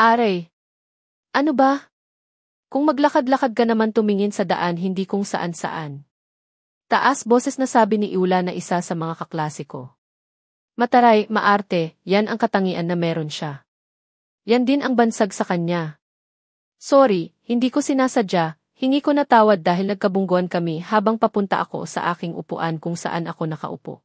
Aray, ano ba? Kung maglakad-lakad ka naman tumingin sa daan hindi kung saan-saan. Taas boses na sabi ni Iula na isa sa mga kaklase ko. Mataray, maarte, yan ang katangian na meron siya. Yan din ang bansag sa kanya. Sorry, hindi ko sinasadya, hingi ko na tawad dahil nagkabungguan kami habang papunta ako sa aking upuan kung saan ako nakaupo.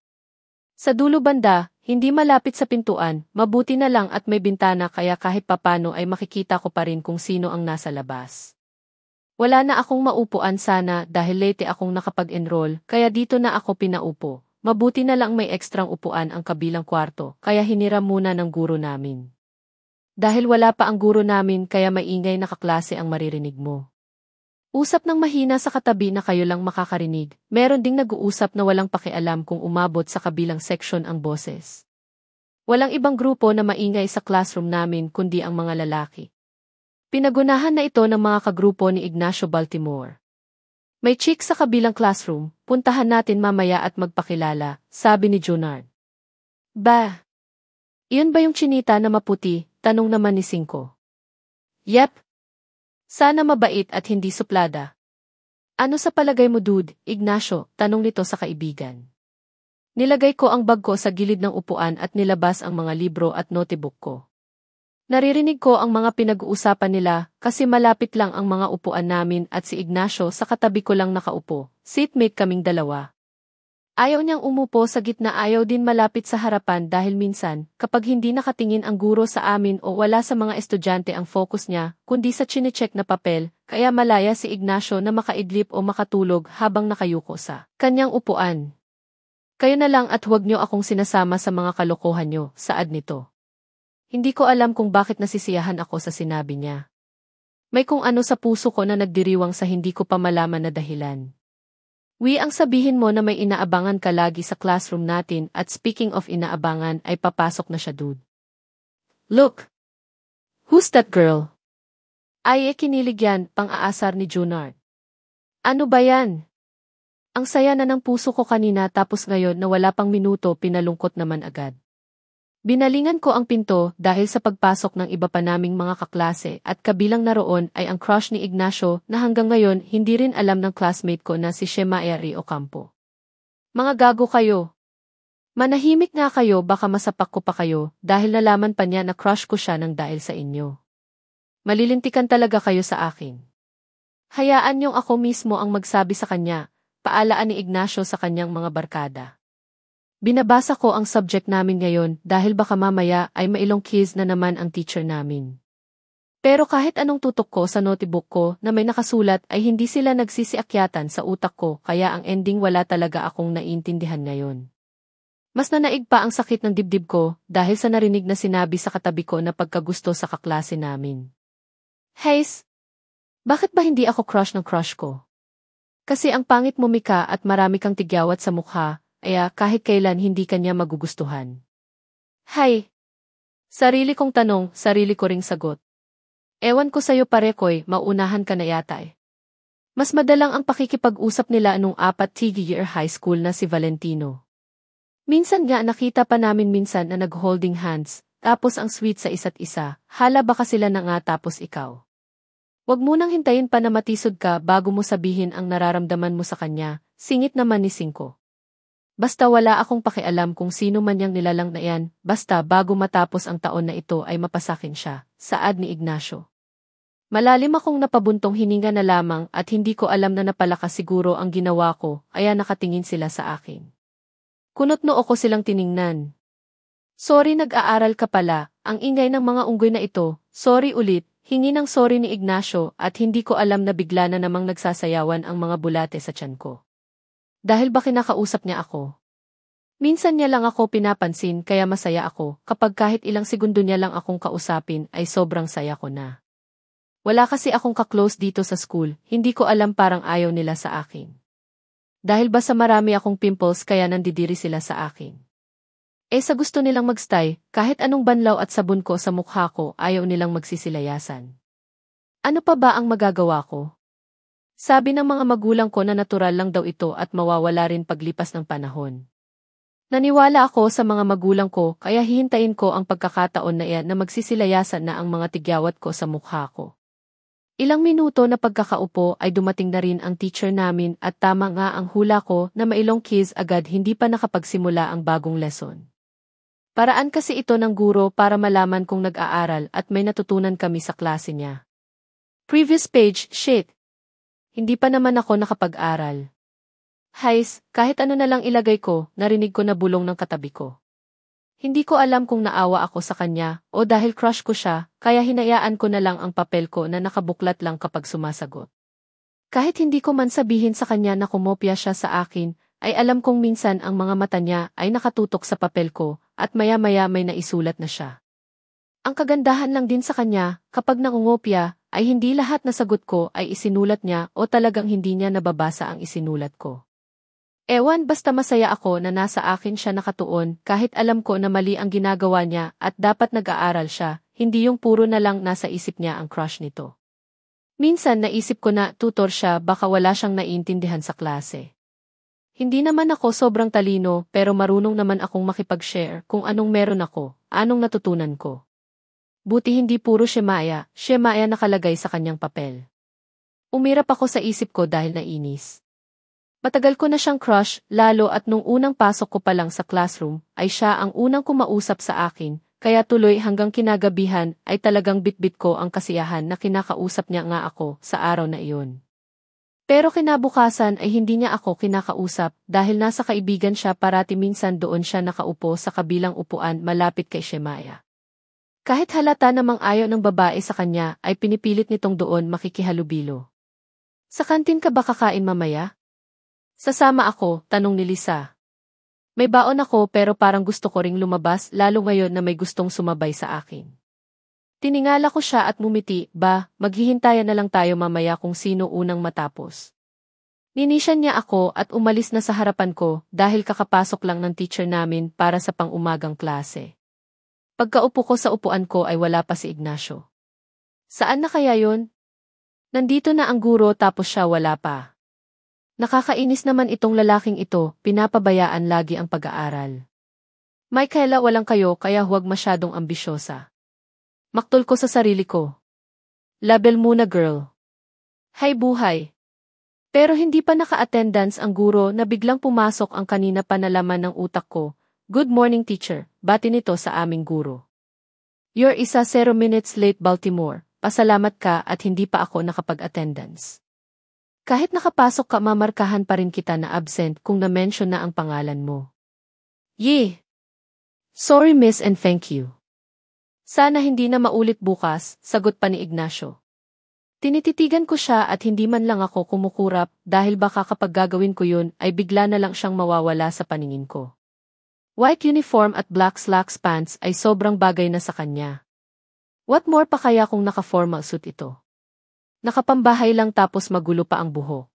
Sa dulo banda, hindi malapit sa pintuan, mabuti na lang at may bintana kaya kahit papano ay makikita ko pa rin kung sino ang nasa labas. Wala na akong maupuan sana dahil late akong nakapag-enroll kaya dito na ako pinaupo. Mabuti na lang may ekstrang upuan ang kabilang kwarto kaya hiniram muna ng guro namin. Dahil wala pa ang guro namin kaya maingay na kaklase ang maririnig mo. Usap ng mahina sa katabi na kayo lang makakarinig, meron ding nag-uusap na walang pakialam kung umabot sa kabilang section ang boses. Walang ibang grupo na maingay sa classroom namin kundi ang mga lalaki. Pinagunahan na ito ng mga kagrupo ni Ignacio Baltimore. May chick sa kabilang classroom, puntahan natin mamaya at magpakilala, sabi ni Junard. Ba? Iyon ba yung chinita na maputi? Tanong naman ni Cinco. Yep. Sana mabait at hindi suplada. Ano sa palagay mo dude, Ignacio? Tanong nito sa kaibigan. Nilagay ko ang bag ko sa gilid ng upuan at nilabas ang mga libro at notebook ko. Naririnig ko ang mga pinag-uusapan nila kasi malapit lang ang mga upuan namin at si Ignacio sa katabi ko lang nakaupo, seatmate kaming dalawa. Ayaw niyang umupo sa gitna ayaw din malapit sa harapan dahil minsan, kapag hindi nakatingin ang guro sa amin o wala sa mga estudyante ang focus niya, kundi sa chinecheck na papel, kaya malaya si Ignacio na makaidlip o makatulog habang nakayuko sa kanyang upuan. Kayo na lang at huwag niyo akong sinasama sa mga kalokohan niyo, saad nito. Hindi ko alam kung bakit nasisiyahan ako sa sinabi niya. May kung ano sa puso ko na nagdiriwang sa hindi ko pa malaman na dahilan. Ang sabihin mo na may inaabangan ka lagi sa classroom natin at speaking of inaabangan ay papasok na siya dude. Look! Who's that girl? Ay kinilig yan, pang-aasar ni Junard. Ano ba yan? Ang saya na ng puso ko kanina tapos ngayon na wala pang minuto pinalungkot naman agad. Binalingan ko ang pinto dahil sa pagpasok ng iba pa naming mga kaklase at kabilang naroon ay ang crush ni Ignacio na hanggang ngayon hindi rin alam ng classmate ko na si Shemaeri Ocampo. Mga gago kayo. Manahimik nga kayo baka masapak ko pa kayo dahil nalaman pa niya na crush ko siya ng dahil sa inyo. Malilintikan talaga kayo sa akin. Hayaan niyong ako mismo ang magsabi sa kanya, paalaan ni Ignacio sa kanyang mga barkada. Binabasa ko ang subject namin ngayon dahil baka mamaya ay mailong quiz na naman ang teacher namin. Pero kahit anong tutok ko sa notebook ko na may nakasulat ay hindi sila nagsisiakyatan sa utak ko kaya ang ending wala talaga akong naiintindihan ngayon. Mas nanaig pa ang sakit ng dibdib ko dahil sa narinig na sinabi sa katabi ko na pagkagusto sa kaklase namin. Hays, bakit ba hindi ako crush ng crush ko? Kasi ang pangit mo mika at marami kang tigyawat sa mukha. Kahit kailan hindi kanya magugustuhan. Hay! Sarili kong tanong, sarili ko ring sagot. Ewan ko sa'yo parekoy, maunahan ka na yata eh. Mas madalang ang pakikipag-usap nila nung 4th-year high school na si Valentino. Minsan nga nakita pa namin minsan na nag-holding hands, tapos ang sweet sa isa't isa, hala baka sila na nga tapos ikaw. Wag munang hintayin pa na matisod ka bago mo sabihin ang nararamdaman mo sa kanya, singit naman ni Cinco. Basta wala akong pakialam kung sino man yang nilalang na yan, basta bago matapos ang taon na ito ay mapasakin siya, saad ni Ignacio. Malalim akong napabuntong hininga na lamang at hindi ko alam na napalakas siguro ang ginawa ko, kaya nakatingin sila sa akin. Kunot noo ko silang tiningnan. Sorry nag-aaral ka pala, ang ingay ng mga unggoy na ito, sorry ulit, hingi ng sorry ni Ignacio at hindi ko alam na bigla na namang nagsasayawan ang mga bulate sa tiyan ko. Dahil ba kinakausap niya ako? Minsan niya lang ako pinapansin kaya masaya ako kapag kahit ilang segundo niya lang akong kausapin ay sobrang saya ko na. Wala kasi akong ka-close dito sa school, hindi ko alam parang ayaw nila sa akin. Dahil ba sa marami akong pimples kaya nandidiri sila sa akin. Sa gusto nilang magstay, kahit anong banlaw at sabon ko sa mukha ko ayaw nilang magsisilayasan. Ano pa ba ang magagawa ko? Sabi ng mga magulang ko na natural lang daw ito at mawawala rin paglipas ng panahon. Naniwala ako sa mga magulang ko kaya hihintayin ko ang pagkakataon na iyan na magsisilayasan na ang mga tigyawat ko sa mukha ko. Ilang minuto na pagkakaupo ay dumating na rin ang teacher namin at tama nga ang hula ko na mailong kids agad hindi pa nakapagsimula ang bagong lesson. Paraan kasi ito ng guro para malaman kung nag-aaral at may natutunan kami sa klase niya. Previous page, shit. Hindi pa naman ako nakapag-aral. Hays, kahit ano na lang ilagay ko, narinig ko na bulong ng katabi ko. Hindi ko alam kung naawa ako sa kanya o dahil crush ko siya, kaya hinayaan ko na lang ang papel ko na nakabuklat lang kapag sumasagot. Kahit hindi ko man sabihin sa kanya na kumopya siya sa akin, ay alam kong minsan ang mga mata niya ay nakatutok sa papel ko at maya-maya may naisulat na siya. Ang kagandahan lang din sa kanya, kapag nangungopya, ay hindi lahat na sagot ko ay isinulat niya o talagang hindi niya nababasa ang isinulat ko. Ewan basta masaya ako na nasa akin siya nakatuon kahit alam ko na mali ang ginagawa niya at dapat nag-aaral siya, hindi yung puro na lang nasa isip niya ang crush nito. Minsan naisip ko na tutor siya baka wala siyang naiintindihan sa klase. Hindi naman ako sobrang talino pero marunong naman akong makipag-share kung anong meron ako, anong natutunan ko. Buti hindi puro Shemaya nakalagay sa kanyang papel. Umirap ako sa isip ko dahil nainis. Matagal ko na siyang crush, lalo at nung unang pasok ko pa lang sa classroom, ay siya ang unang kumausap sa akin, kaya tuloy hanggang kinagabihan ay talagang bitbit ko ang kasiyahan na kinakausap niya nga ako sa araw na iyon. Pero kinabukasan ay hindi niya ako kinakausap dahil nasa kaibigan siya parati minsan doon siya nakaupo sa kabilang upuan malapit kay Shemaya. Kahit halata namang ayaw ng babae sa kanya ay pinipilit nitong doon makikihalubilo. Sa kantin ka ba kakain mamaya? Sasama ako, tanong ni Lisa. May baon ako pero parang gusto ko ring lumabas lalo ngayon na may gustong sumabay sa akin. Tiningala ko siya at mumiti, maghihintayan na lang tayo mamaya kung sino unang matapos. Ninisyan niya ako at umalis na sa harapan ko dahil kakapasok lang ng teacher namin para sa pang-umagang klase. Pagkaupo ko sa upuan ko ay wala pa si Ignacio. Saan na kaya yon? Nandito na ang guro tapos siya wala pa. Nakakainis naman itong lalaking ito, pinapabayaan lagi ang pag-aaral. Michaela walang kayo kaya huwag masyadong ambisyosa. Maktol ko sa sarili ko. Label muna girl. Hay buhay. Pero hindi pa naka-attendance ang guro na biglang pumasok ang kanina pa nalaman ng utak ko. Good morning teacher, bati nito sa aming guro. You're 0 minutes late Baltimore, pasalamat ka at hindi pa ako nakapag-attendance. Kahit nakapasok ka mamarkahan pa rin kita na absent kung na-mention na ang pangalan mo. Yeh! Sorry miss and thank you. Sana hindi na maulit bukas, sagot pa ni Ignacio. Tinititigan ko siya at hindi man lang ako kumukurap dahil baka kapag gagawin ko yun ay bigla na lang siyang mawawala sa paningin ko. White uniform at black slacks pants ay sobrang bagay na sa kanya. What more pa kaya kung naka-formal suit ito? Nakapambahay lang tapos magulo pa ang buhok.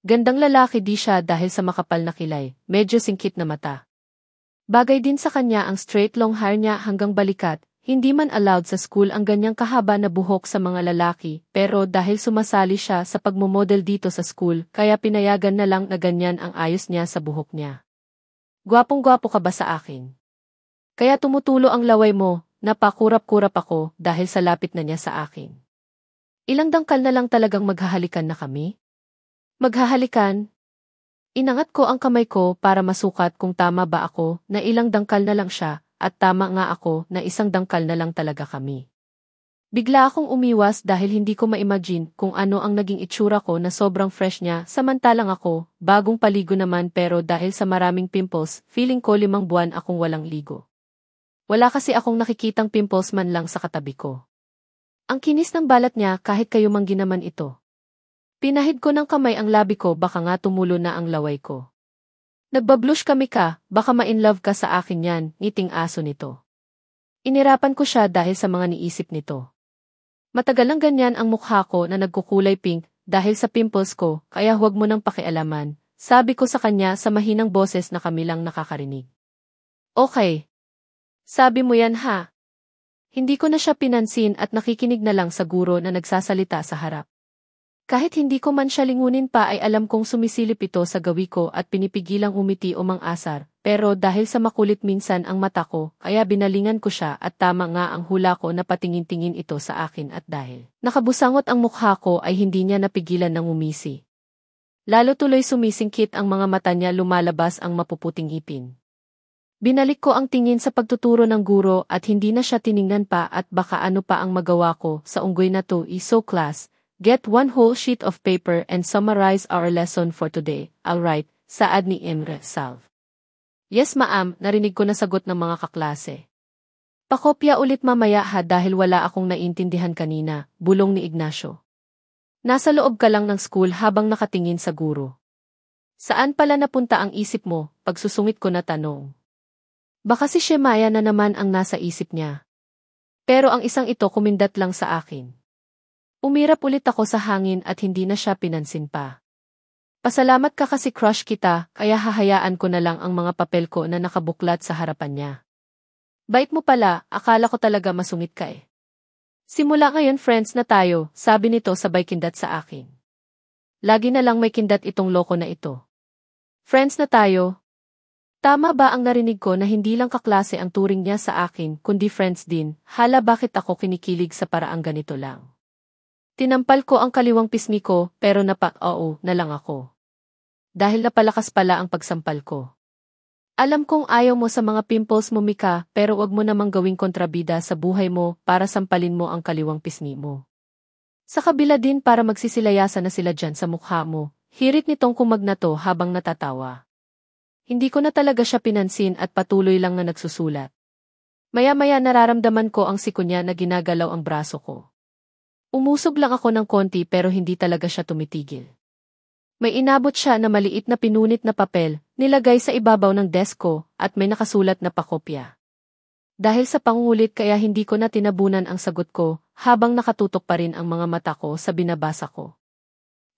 Gandang lalaki di siya dahil sa makapal na kilay, medyo singkit na mata. Bagay din sa kanya ang straight long hair niya hanggang balikat, hindi man allowed sa school ang ganyang kahaba na buhok sa mga lalaki, pero dahil sumasali siya sa pagmomodel dito sa school, kaya pinayagan na lang na ganyan ang ayos niya sa buhok niya. Gwapong-gwapo ka ba sa akin? Kaya tumutulo ang laway mo, napakurap-kurap ako dahil sa lapit na niya sa akin. Ilang dangkal na lang talagang maghahalikan na kami? Maghahalikan? Inangat ko ang kamay ko para masukat kung tama ba ako na ilang dangkal na lang siya at tama nga ako na isang dangkal na lang talaga kami. Bigla akong umiwas dahil hindi ko ma-imagine kung ano ang naging itsura ko na sobrang fresh niya samantalang ako, bagong paligo naman pero dahil sa maraming pimples, feeling ko 5 buwan akong walang ligo. Wala kasi akong nakikitang pimples man lang sa katabi ko. Ang kinis ng balat niya kahit kayo manggi naman ito. Pinahid ko ng kamay ang labi ko baka nga tumulo na ang laway ko. Nagbablush kami ka, baka ma-inlove ka sa akin yan, ngiting aso nito. Inirapan ko siya dahil sa mga niisip nito. Matagal lang ganyan ang mukha ko na nagkukulay pink dahil sa pimples ko, kaya huwag mo nang pakialaman, sabi ko sa kanya sa mahinang boses na kami lang nakakarinig. Okay. Sabi mo yan ha. Hindi ko na siya pinansin at nakikinig na lang sa guro na nagsasalita sa harap. Kahit hindi ko man siya lingunin pa ay alam kong sumisilip ito sa gawi ko at pinipigilang umiti o mang-asar, pero dahil sa makulit minsan ang mata ko, kaya binalingan ko siya at tama nga ang hula ko na patingin-tingin ito sa akin at dahil nakabusangot ang mukha ko ay hindi niya napigilan ng umisi. Lalo tuloy sumisingkit ang mga mata niya, lumalabas ang mapuputing ngipin. Binalik ko ang tingin sa pagtuturo ng guro at hindi na siya tiningnan pa at baka ano pa ang magawa ko sa unggoy na to. So class, get one whole sheet of paper and summarize our lesson for today. All right, saad ni Imre Salve. Yes ma'am, narinig ko na sagot ng mga kaklase. Pakopya ulit mamaya ha dahil wala akong naintindihan kanina, bulong ni Ignacio. Nasa loob ka lang ng school habang nakatingin sa guro. Saan pala napunta ang isip mo, pagsusungit ko na tanong. Baka si Shemaya na naman ang nasa isip niya. Pero ang isang ito kumindat lang sa akin. Umirap ulit ako sa hangin at hindi na siya pinansin pa. Pasalamat ka kasi crush kita, kaya hahayaan ko na lang ang mga papel ko na nakabuklat sa harapan niya. Bait mo pala, akala ko talaga masungit ka eh. Simula ngayon friends na tayo, sabi nito sabay kindat sa akin. Lagi na lang may kindat itong loko na ito. Friends na tayo. Tama ba ang narinig ko na hindi lang kaklase ang turing niya sa akin, kundi friends din? Hala bakit ako kinikilig sa paraang ganito lang? Tinampal ko ang kaliwang pisngi ko, pero oo na lang ako. Dahil napalakas pala ang pagsampal ko. Alam kong ayaw mo sa mga pimples mo Mika, pero wag mo namang gawing kontrabida sa buhay mo para sampalin mo ang kaliwang pisngi mo. Sa kabila din para magsisilayasan na sila dyan sa mukha mo, hirit nitong kumagnato habang natatawa. Hindi ko na talaga siya pinansin at patuloy lang na nagsusulat. Maya-maya nararamdaman ko ang siko niya na ginagalaw ang braso ko. Umusog lang ako ng konti pero hindi talaga siya tumitigil. May inabot siya na maliit na pinunit na papel, nilagay sa ibabaw ng desk ko at may nakasulat na pakopya. Dahil sa pangulit kaya hindi ko na tinabunan ang sagot ko habang nakatutok pa rin ang mga mata ko sa binabasa ko.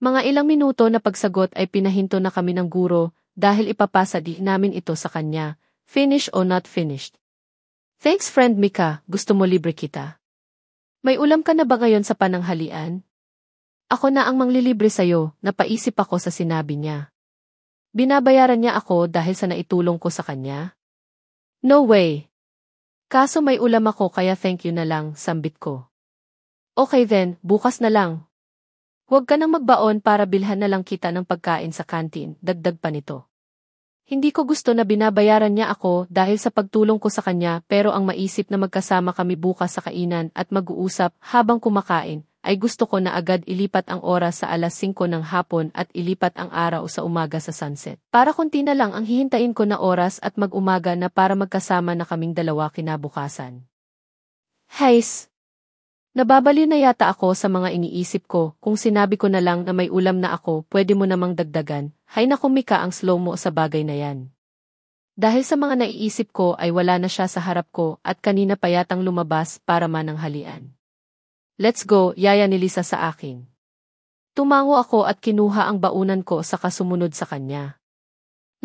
Mga ilang minuto na pagsagot ay pinahinto na kami ng guro, dahil ipapasa di namin ito sa kanya, finish o not finished. Thanks friend Mika, gusto mo libre kita? May ulam ka na ba ngayon sa pananghalian? Ako na ang manglilibre sa'yo, napaisip ako sa sinabi niya. Binabayaran niya ako dahil sa naitulong ko sa kanya? No way. Kaso may ulam ako kaya thank you na lang, sambit ko. Okay then, bukas na lang. Huwag ka nang magbaon para bilhan na lang kita ng pagkain sa kantin, dagdag pa nito. Hindi ko gusto na binabayaran niya ako dahil sa pagtulong ko sa kanya pero ang maisip na magkasama kami bukas sa kainan at mag-uusap habang kumakain, ay gusto ko na agad ilipat ang oras sa alas 5 ng hapon at ilipat ang araw sa umaga sa sunset. Para konti na lang ang hihintayin ko na oras at mag-umaga na para magkasama na kaming dalawa kinabukasan. Hays! Nababaliw na yata ako sa mga iniisip ko, kung sinabi ko na lang na may ulam na ako, pwede mo namang dagdagan, hay naku Mika ang slow mo sa bagay na yan. Dahil sa mga naiisip ko ay wala na siya sa harap ko at kanina pa yatang lumabas para mananghalian. Let's go, yaya ni Lisa sa akin. Tumango ako at kinuha ang baunan ko saka sumunod sa kanya.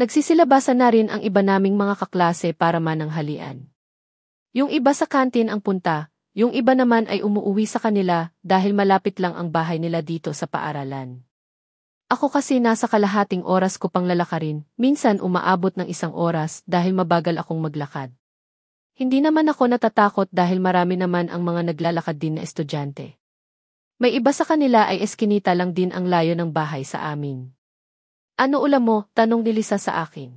Nagsisilabasan na rin ang iba naming mga kaklase para mananghalian. Yung iba sa kantin ang punta, yung iba naman ay umuuwi sa kanila dahil malapit lang ang bahay nila dito sa paaralan. Ako kasi nasa kalahating oras ko pang lalakarin, minsan umaabot ng 1 oras dahil mabagal akong maglakad. Hindi naman ako natatakot dahil marami naman ang mga naglalakad din na estudyante. May iba sa kanila ay eskinita lang din ang layo ng bahay sa amin. Ano ulam mo? Tanong ni Lisa sa akin.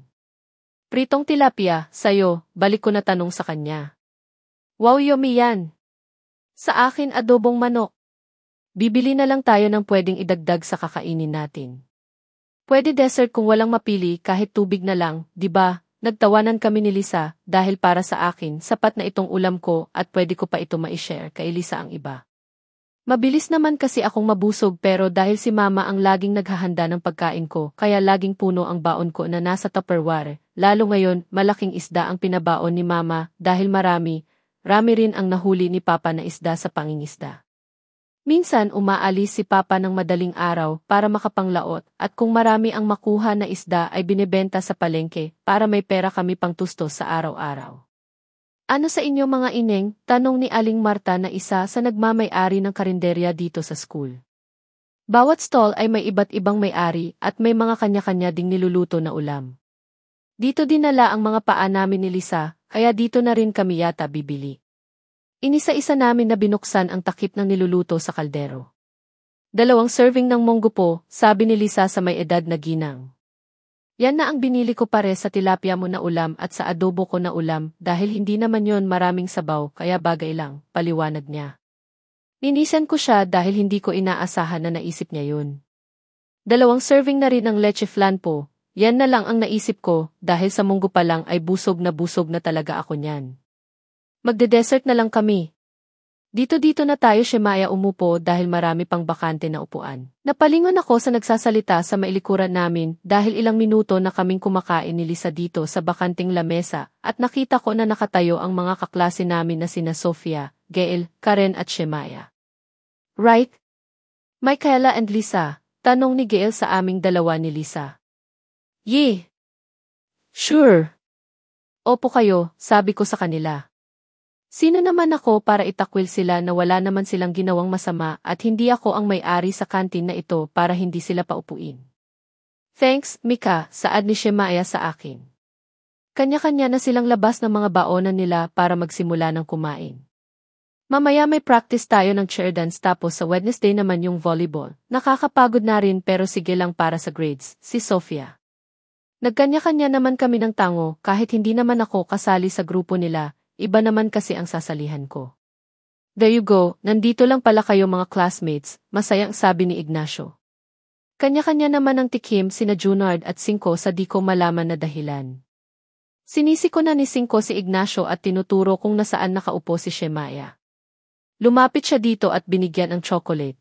Pritong tilapia, sayo, balik ko na tanong sa kanya. Wow yummy yan! Sa akin adobong manok. Bibili na lang tayo ng pwedeng idagdag sa kakainin natin. Pwede dessert kung walang mapili kahit tubig na lang, di ba? Nagtawanan kami ni Lisa dahil para sa akin sapat na itong ulam ko at pwede ko pa ito ma-share kay Lisa ang iba. Mabilis naman kasi akong mabusog pero dahil si Mama ang laging naghahanda ng pagkain ko kaya laging puno ang baon ko na nasa Tupperware. Lalo ngayon malaking isda ang pinabaon ni Mama dahil marami rin ang nahuli ni Papa na isda sa pangingisda. Minsan umaalis si Papa ng madaling araw para makapanglaot at kung marami ang makuha na isda ay binebenta sa palengke para may pera kami pang tustos sa araw-araw. Ano sa inyo mga ineng? Tanong ni Aling Marta na isa sa nagmamay-ari ng karinderya dito sa school. Bawat stall ay may iba't ibang may-ari at may mga kanya-kanya ding niluluto na ulam. Dito dinala ang mga paa namin ni Lisa, kaya dito na rin kami yata bibili. Inisa-isa namin na binuksan ang takip ng niluluto sa kaldero. 2 serving ng monggo po, sabi ni Lisa sa may edad na ginang. Yan na ang binili ko pare sa tilapia mo na ulam at sa adobo ko na ulam dahil hindi naman yon maraming sabaw kaya bagay lang, paliwanag niya. Ninisan ko siya dahil hindi ko inaasahan na naisip niya yun. 2 serving na rin ng leche flan po, yan na lang ang naisip ko dahil sa munggo pa lang ay busog na talaga ako niyan. Magde-dessert na lang kami. Dito na tayo Shemaya umupo dahil marami pang bakante na upuan. Napalingon ako sa nagsasalita sa mailikuran namin dahil ilang minuto na kaming kumakain ni Lisa dito sa bakanting lamesa at nakita ko na nakatayo ang mga kaklase namin na sina Sofia, Gail, Karen at Shemaya. Right? Michaela and Lisa, tanong ni Gail sa aming dalawa ni Lisa. Yee! Sure! Opo kayo, sabi ko sa kanila. Sino naman ako para itakwil sila na wala naman silang ginawang masama at hindi ako ang may-ari sa kantin na ito para hindi sila paupuin. Thanks, Mika, saad ni Shemaya sa akin. Kanya-kanya na silang labas ng mga baonan nila para magsimula ng kumain. Mamaya may practice tayo ng chair dance tapos sa Wednesday naman yung volleyball. Nakakapagod na rin pero sige lang para sa grades, si Sofia. Nagkanya-kanya naman kami ng tango kahit hindi naman ako kasali sa grupo nila. Iba naman kasi ang sasalihan ko. There you go, nandito lang pala kayo mga classmates, masayang sabi ni Ignacio. Kanya-kanya naman ang tikim sina Junard at Cinco sa di ko malaman na dahilan. Sinisi ko na ni Cinco si Ignacio at tinuturo kung nasaan nakaupo si Shemaya. Lumapit siya dito at binigyan ng chocolate.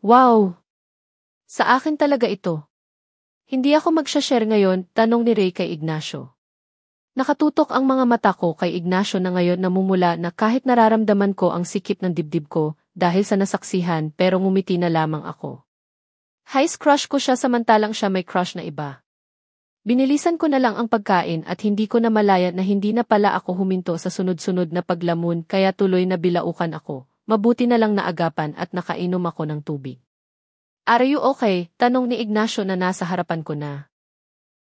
Wow! Sa akin talaga ito. Hindi ako magsha-share ngayon, tanong ni Ray kay Ignacio. Nakatutok ang mga mata ko kay Ignacio na ngayon namumula na kahit nararamdaman ko ang sikip ng dibdib ko dahil sa nasaksihan pero ngumiti na lamang ako. High crush ko siya samantalang siya may crush na iba. Binilisan ko na lang ang pagkain at hindi ko na malaya na hindi na pala ako huminto sa sunod-sunod na paglamon kaya tuloy na bilaukan ako. Mabuti na lang naagapan at nakainom ako ng tubig. Are you okay? Tanong ni Ignacio na nasa harapan ko na.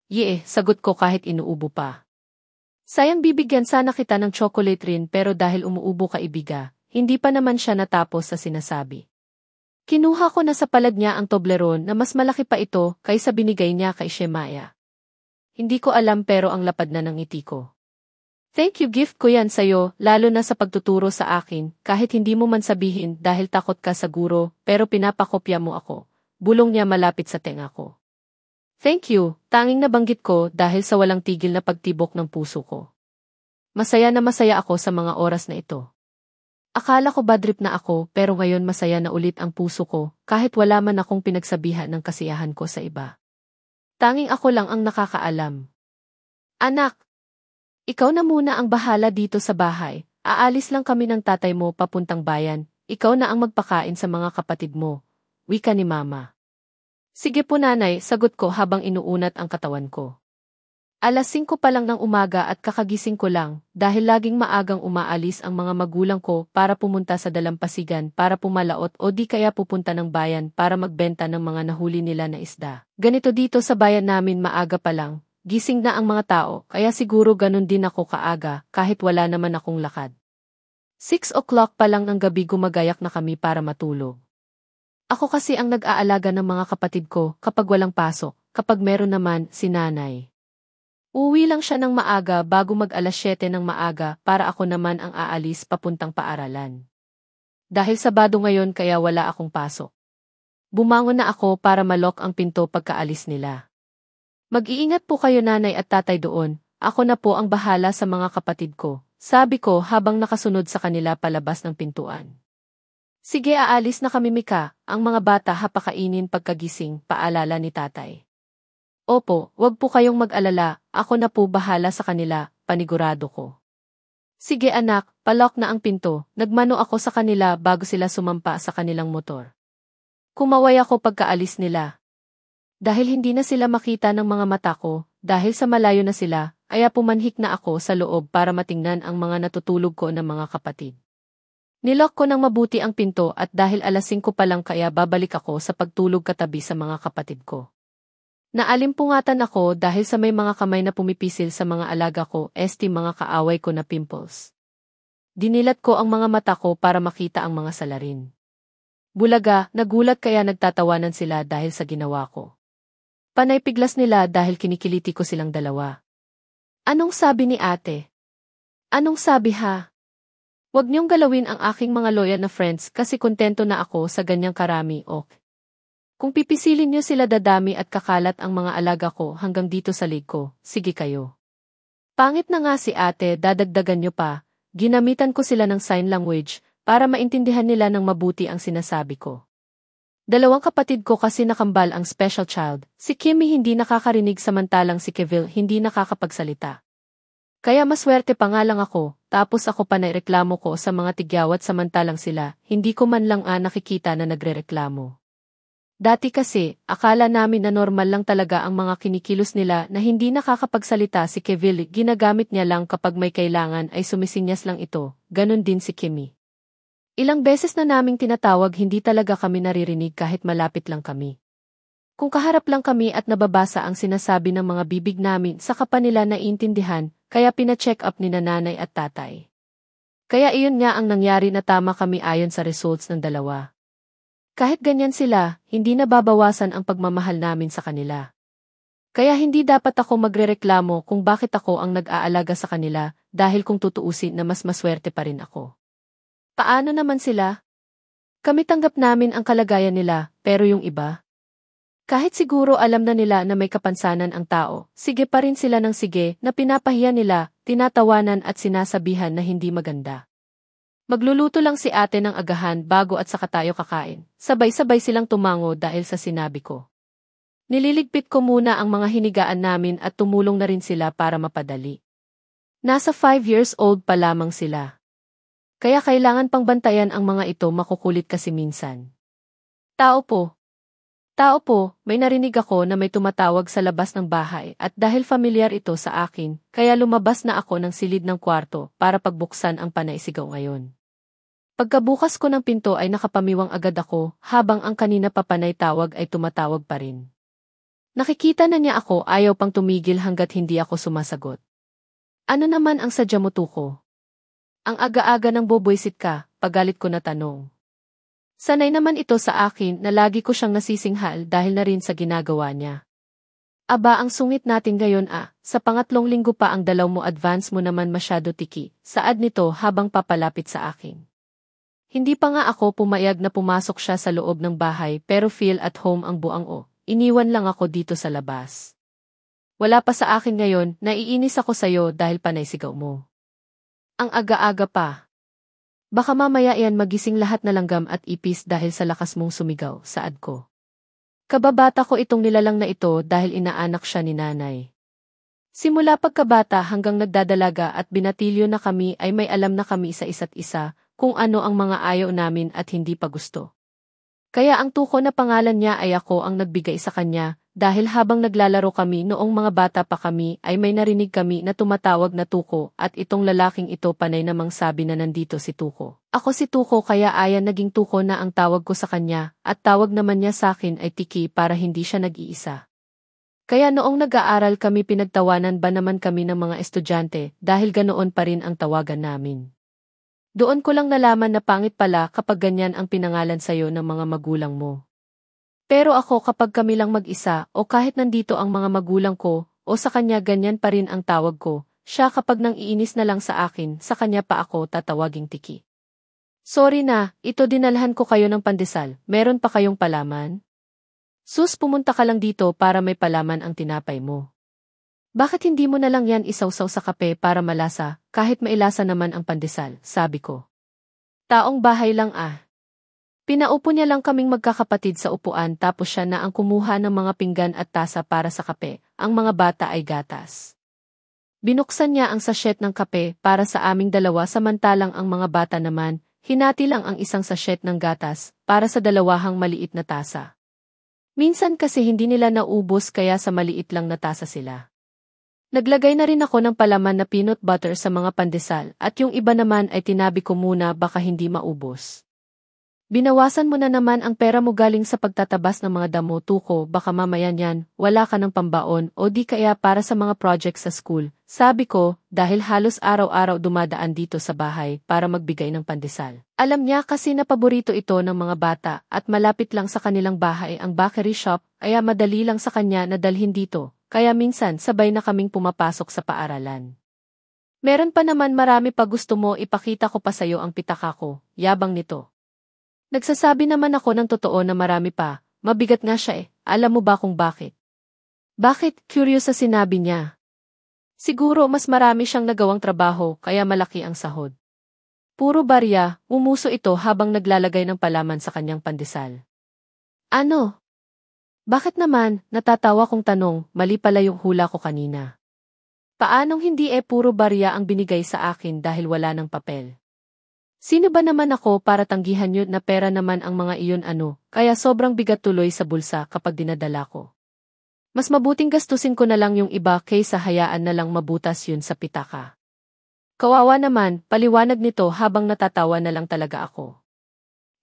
Yee, sagot ko kahit inuubo pa. Sayang bibigyan sana kita ng chocolate rin pero dahil umuubo ka ibiga, hindi pa naman siya natapos sa sinasabi. Kinuha ko na sa palad niya ang Toblerone na mas malaki pa ito kaysa binigay niya kay Shemaya. Hindi ko alam pero ang lapad na ng ngiti ko. Thank you gift ko yan sa'yo lalo na sa pagtuturo sa akin kahit hindi mo man sabihin dahil takot ka sa guro pero pinapakopya mo ako. Bulong niya malapit sa tenga ko. Thank you, tanging nabanggit ko dahil sa walang tigil na pagtibok ng puso ko. Masaya na masaya ako sa mga oras na ito. Akala ko bad trip na ako pero ngayon masaya na ulit ang puso ko kahit wala man akong pinagsabihan ng kasiyahan ko sa iba. Tanging ako lang ang nakakaalam. Anak, ikaw na muna ang bahala dito sa bahay. Aalis lang kami ng tatay mo papuntang bayan. Ikaw na ang magpakain sa mga kapatid mo. Wika ni Mama. Sige po nanay, sagot ko habang inuunat ang katawan ko. Alas 5 pa lang ng umaga at kakagising ko lang dahil laging maagang umaalis ang mga magulang ko para pumunta sa dalampasigan para pumalaot o di kaya pupunta ng bayan para magbenta ng mga nahuli nila na isda. Ganito dito sa bayan namin maaga pa lang, gising na ang mga tao kaya siguro ganun din ako kaaga kahit wala naman akong lakad. 6 o'clock pa lang ng gabi gumagayak na kami para matulog. Ako kasi ang nag-aalaga ng mga kapatid ko kapag walang pasok, kapag meron naman si nanay. Uwi lang siya ng maaga bago mag-alas 7 ng maaga para ako naman ang aalis papuntang paaralan. Dahil Sabado ngayon kaya wala akong pasok. Bumangon na ako para malok ang pinto pagkaalis nila. Mag-iingat po kayo nanay at tatay doon, ako na po ang bahala sa mga kapatid ko, sabi ko habang nakasunod sa kanila palabas ng pintuan. Sige aalis na kami Mika, ang mga bata hapakainin pagkagising, paalala ni tatay. Opo, wag po kayong mag-alala, ako na po bahala sa kanila, panigurado ko. Sige anak, palok na ang pinto, nagmano ako sa kanila bago sila sumampa sa kanilang motor. Kumaway ako pagkaalis nila. Dahil hindi na sila makita ng mga mata ko, dahil sa malayo na sila, kaya pumanhik na ako sa loob para matingnan ang mga natutulog ko ng mga kapatid. Nilock ko ng mabuti ang pinto at dahil alas 5 pa lang kaya babalik ako sa pagtulog katabi sa mga kapatid ko. Naalimpungatan ako dahil sa may mga kamay na pumipisil sa mga alaga ko, mga kaaway ko na pimples. Dinilat ko ang mga mata ko para makita ang mga salarin. Bulaga, nagulat kaya nagtatawanan sila dahil sa ginawa ko. Panay piglas nila dahil kinikiliti ko silang dalawa. Anong sabi ni ate? Anong sabi ha? Huwag niyong galawin ang aking mga loyal na friends kasi kontento na ako sa ganyang karami, ok? Kung pipisilin niyo sila dadami at kakalat ang mga alaga ko hanggang dito sa lig ko, sige kayo. Pangit na nga si ate, dadagdagan niyo pa. Ginamitan ko sila ng sign language para maintindihan nila ng mabuti ang sinasabi ko. Dalawang kapatid ko kasi nakambal ang special child, si Kimmy hindi nakakarinig samantalang si Kevil hindi nakakapagsalita. Kaya maswerte pa nga lang ako, tapos ako pa naireklamo ko sa mga tigyawat samantalang sila, hindi ko man lang nakikita na nagrereklamo. Dati kasi, akala namin na normal lang talaga ang mga kinikilos nila na hindi nakakapagsalita si Kevil, ginagamit niya lang kapag may kailangan ay sumisinyas lang ito, ganun din si Kimmy. Ilang beses na naming tinatawag hindi talaga kami naririnig kahit malapit lang kami. Kung kaharap lang kami at nababasa ang sinasabi ng mga bibig namin saka pa nila naiintindihan, kaya pina-check up ni nanay at tatay. Kaya iyon nga ang nangyari na tama kami ayon sa results ng dalawa. Kahit ganyan sila, hindi nababawasan ang pagmamahal namin sa kanila. Kaya hindi dapat ako magrereklamo kung bakit ako ang nag-aalaga sa kanila, dahil kung tutuusin na mas maswerte pa rin ako. Paano naman sila? Kami tanggap namin ang kalagayan nila, pero yung iba? Kahit siguro alam na nila na may kapansanan ang tao, sige pa rin sila ng sige na pinapahiya nila, tinatawanan at sinasabihan na hindi maganda. Magluluto lang si ate ng agahan bago at saka tayo kakain. Sabay-sabay silang tumango dahil sa sinabi ko. Nililigpit ko muna ang mga hinigaan namin at tumulong na rin sila para mapadali. Nasa 5 years old pa lamang sila. Kaya kailangan pang bantayan ang mga ito, makukulit kasi minsan. Tao po, may narinig ako na may tumatawag sa labas ng bahay at dahil familiar ito sa akin, kaya lumabas na ako ng silid ng kwarto para pagbuksan ang panaisigaw ngayon. Pagkabukas ko ng pinto ay nakapamiwang agad ako, habang ang kanina pa panay tawag ay tumatawag pa rin. Nakikita na niya ako, ayaw pang tumigil hanggat hindi ako sumasagot. Ano naman ang sadya mo, Tuko? Ang aga-aga ng boboysit ka, pagalit ko na tanong. Sanay naman ito sa akin na lagi ko siyang nasisinghal dahil na rin sa ginagawa niya. Aba, ang sungit natin ngayon sa pangatlong linggo pa ang dalaw mo, advance mo naman masyado, Tiki, saad nito habang papalapit sa akin. Hindi pa nga ako pumayag na pumasok siya sa loob ng bahay pero feel at home ang buang iniwan lang ako dito sa labas. Wala pa sa akin ngayon, naiinis ako sa'yo dahil panay sigaw mo. Ang aga-aga pa. Baka mamaya yan magising lahat na langgam at ipis dahil sa lakas mong sumigaw, saad ko. Kababata ko itong nilalang na ito dahil inaanak siya ni nanay. Simula pagkabata hanggang nagdadalaga at binatilyo na kami ay may alam na kami sa isa't isa, kung ano ang mga ayaw namin at hindi pa gusto. Kaya ang Tuko na pangalan niya ay ako ang nagbigay sa kanya, dahil habang naglalaro kami noong mga bata pa kami ay may narinig kami na tumatawag na Tuko at itong lalaking ito panay namang sabi na nandito si Tuko. Ako si Tuko kaya ayan naging Tuko na ang tawag ko sa kanya at tawag naman niya sa akin ay Tiki para hindi siya nag-iisa. Kaya noong nag-aaral kami pinagtawanan ba naman kami ng mga estudyante dahil ganoon pa rin ang tawagan namin. Doon ko lang nalaman na pangit pala kapag ganyan ang pinangalan sa'yo ng mga magulang mo. Pero ako kapag kami lang mag-isa o kahit nandito ang mga magulang ko o sa kanya ganyan pa rin ang tawag ko, siya kapag nang iinis na lang sa akin, sa kanya pa ako tatawaging Tiki. Sorry na, ito dinalhan ko kayo ng pandesal, meron pa kayong palaman? Sus, pumunta ka lang dito para may palaman ang tinapay mo. Bakit hindi mo na lang yan isawsaw sa kape para malasa, kahit mailasa naman ang pandesal, sabi ko. Taong bahay lang Pinaupo niya lang kaming magkakapatid sa upuan tapos siya na ang kumuha ng mga pinggan at tasa para sa kape, ang mga bata ay gatas. Binuksan niya ang sachet ng kape para sa aming dalawa samantalang ang mga bata naman, hinati lang ang isang sachet ng gatas para sa dalawahang maliit na tasa. Minsan kasi hindi nila naubos kaya sa maliit lang na tasa sila. Naglagay na rin ako ng palaman na peanut butter sa mga pandesal at yung iba naman ay tinabi ko muna baka hindi maubos. Binawasan mo na naman ang pera mo galing sa pagtatabas ng mga damo tuko, baka mamaya niyan, wala ka ng pambaon o di kaya para sa mga projects sa school. Sabi ko, dahil halos araw-araw dumadaan dito sa bahay para magbigay ng pandesal. Alam niya kasi na paborito ito ng mga bata at malapit lang sa kanilang bahay ang bakery shop, kaya madali lang sa kanya na dalhin dito, kaya minsan sabay na kaming pumapasok sa paaralan. Meron pa naman marami pa gusto mo ipakita ko pa sayo ang pitaka ko, yabang nito. Nagsasabi naman ako ng totoo na marami pa, mabigat nga siya alam mo ba kung bakit? Bakit? Curious sa sinabi niya. Siguro mas marami siyang nagawang trabaho kaya malaki ang sahod. Puro barya, umuso ito habang naglalagay ng palaman sa kanyang pandesal. Ano? Bakit naman? Natatawa kong tanong, mali pala yung hula ko kanina. Paanong hindi puro barya ang binigay sa akin dahil wala ng papel? Sino ba naman ako para tanggihan yun na pera naman ang mga iyon kaya sobrang bigat tuloy sa bulsa kapag dinadala ko. Mas mabuting gastusin ko na lang yung iba kaysa hayaan na lang mabutas yun sa pitaka. Kawawa naman, paliwanag nito habang natatawa na lang talaga ako.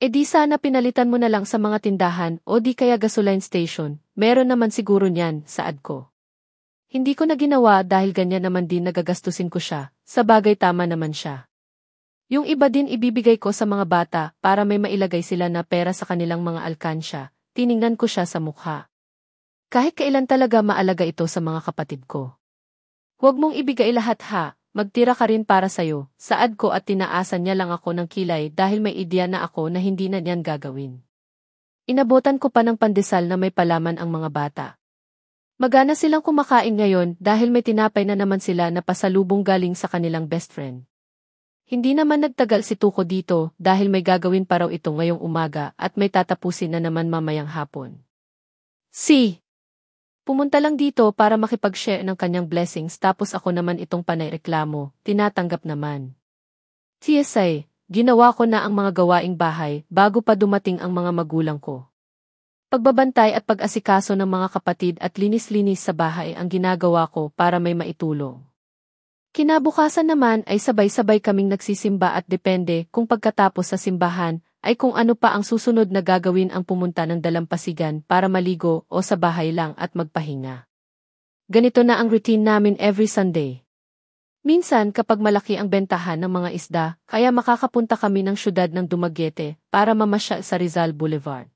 Di sana pinalitan mo na lang sa mga tindahan o di kaya gasoline station, meron naman siguro niyan, saad ko. Hindi ko na ginawa dahil ganyan naman din nagagastusin ko siya, sa bagay tama naman siya. Yung iba din ibibigay ko sa mga bata para may mailagay sila na pera sa kanilang mga alkansya, tiningnan ko siya sa mukha. Kahit kailan talaga maalaga ito sa mga kapatid ko. Huwag mong ibigay lahat ha, magtira ka rin para sayo, saad ko at tinaasan niya lang ako ng kilay dahil may ideya na ako na hindi na niyan gagawin. Inabotan ko pa ng pandesal na may palaman ang mga bata. Magana silang kumakain ngayon dahil may tinapay na naman sila na pasalubong galing sa kanilang best friend. Hindi naman nagtagal si Tuko dito dahil may gagawin pa raw ito ngayong umaga at may tatapusin na naman mamayang hapon. Pumunta lang dito para makipag-share ng kanyang blessings tapos ako naman itong panay-reklamo, tinatanggap naman. TSA, ginawa ko na ang mga gawaing bahay bago pa dumating ang mga magulang ko. Pagbabantay at pag-asikaso ng mga kapatid at linis-linis sa bahay ang ginagawa ko para may maitulong. Kinabukasan naman ay sabay-sabay kaming nagsisimba at depende kung pagkatapos sa simbahan ay kung ano pa ang susunod na gagawin ang pumunta ng dalampasigan para maligo o sa bahay lang at magpahinga. Ganito na ang routine namin every Sunday. Minsan kapag malaki ang bentahan ng mga isda, kaya makakapunta kami ng syudad ng Dumaguete para mamasyal sa Rizal Boulevard.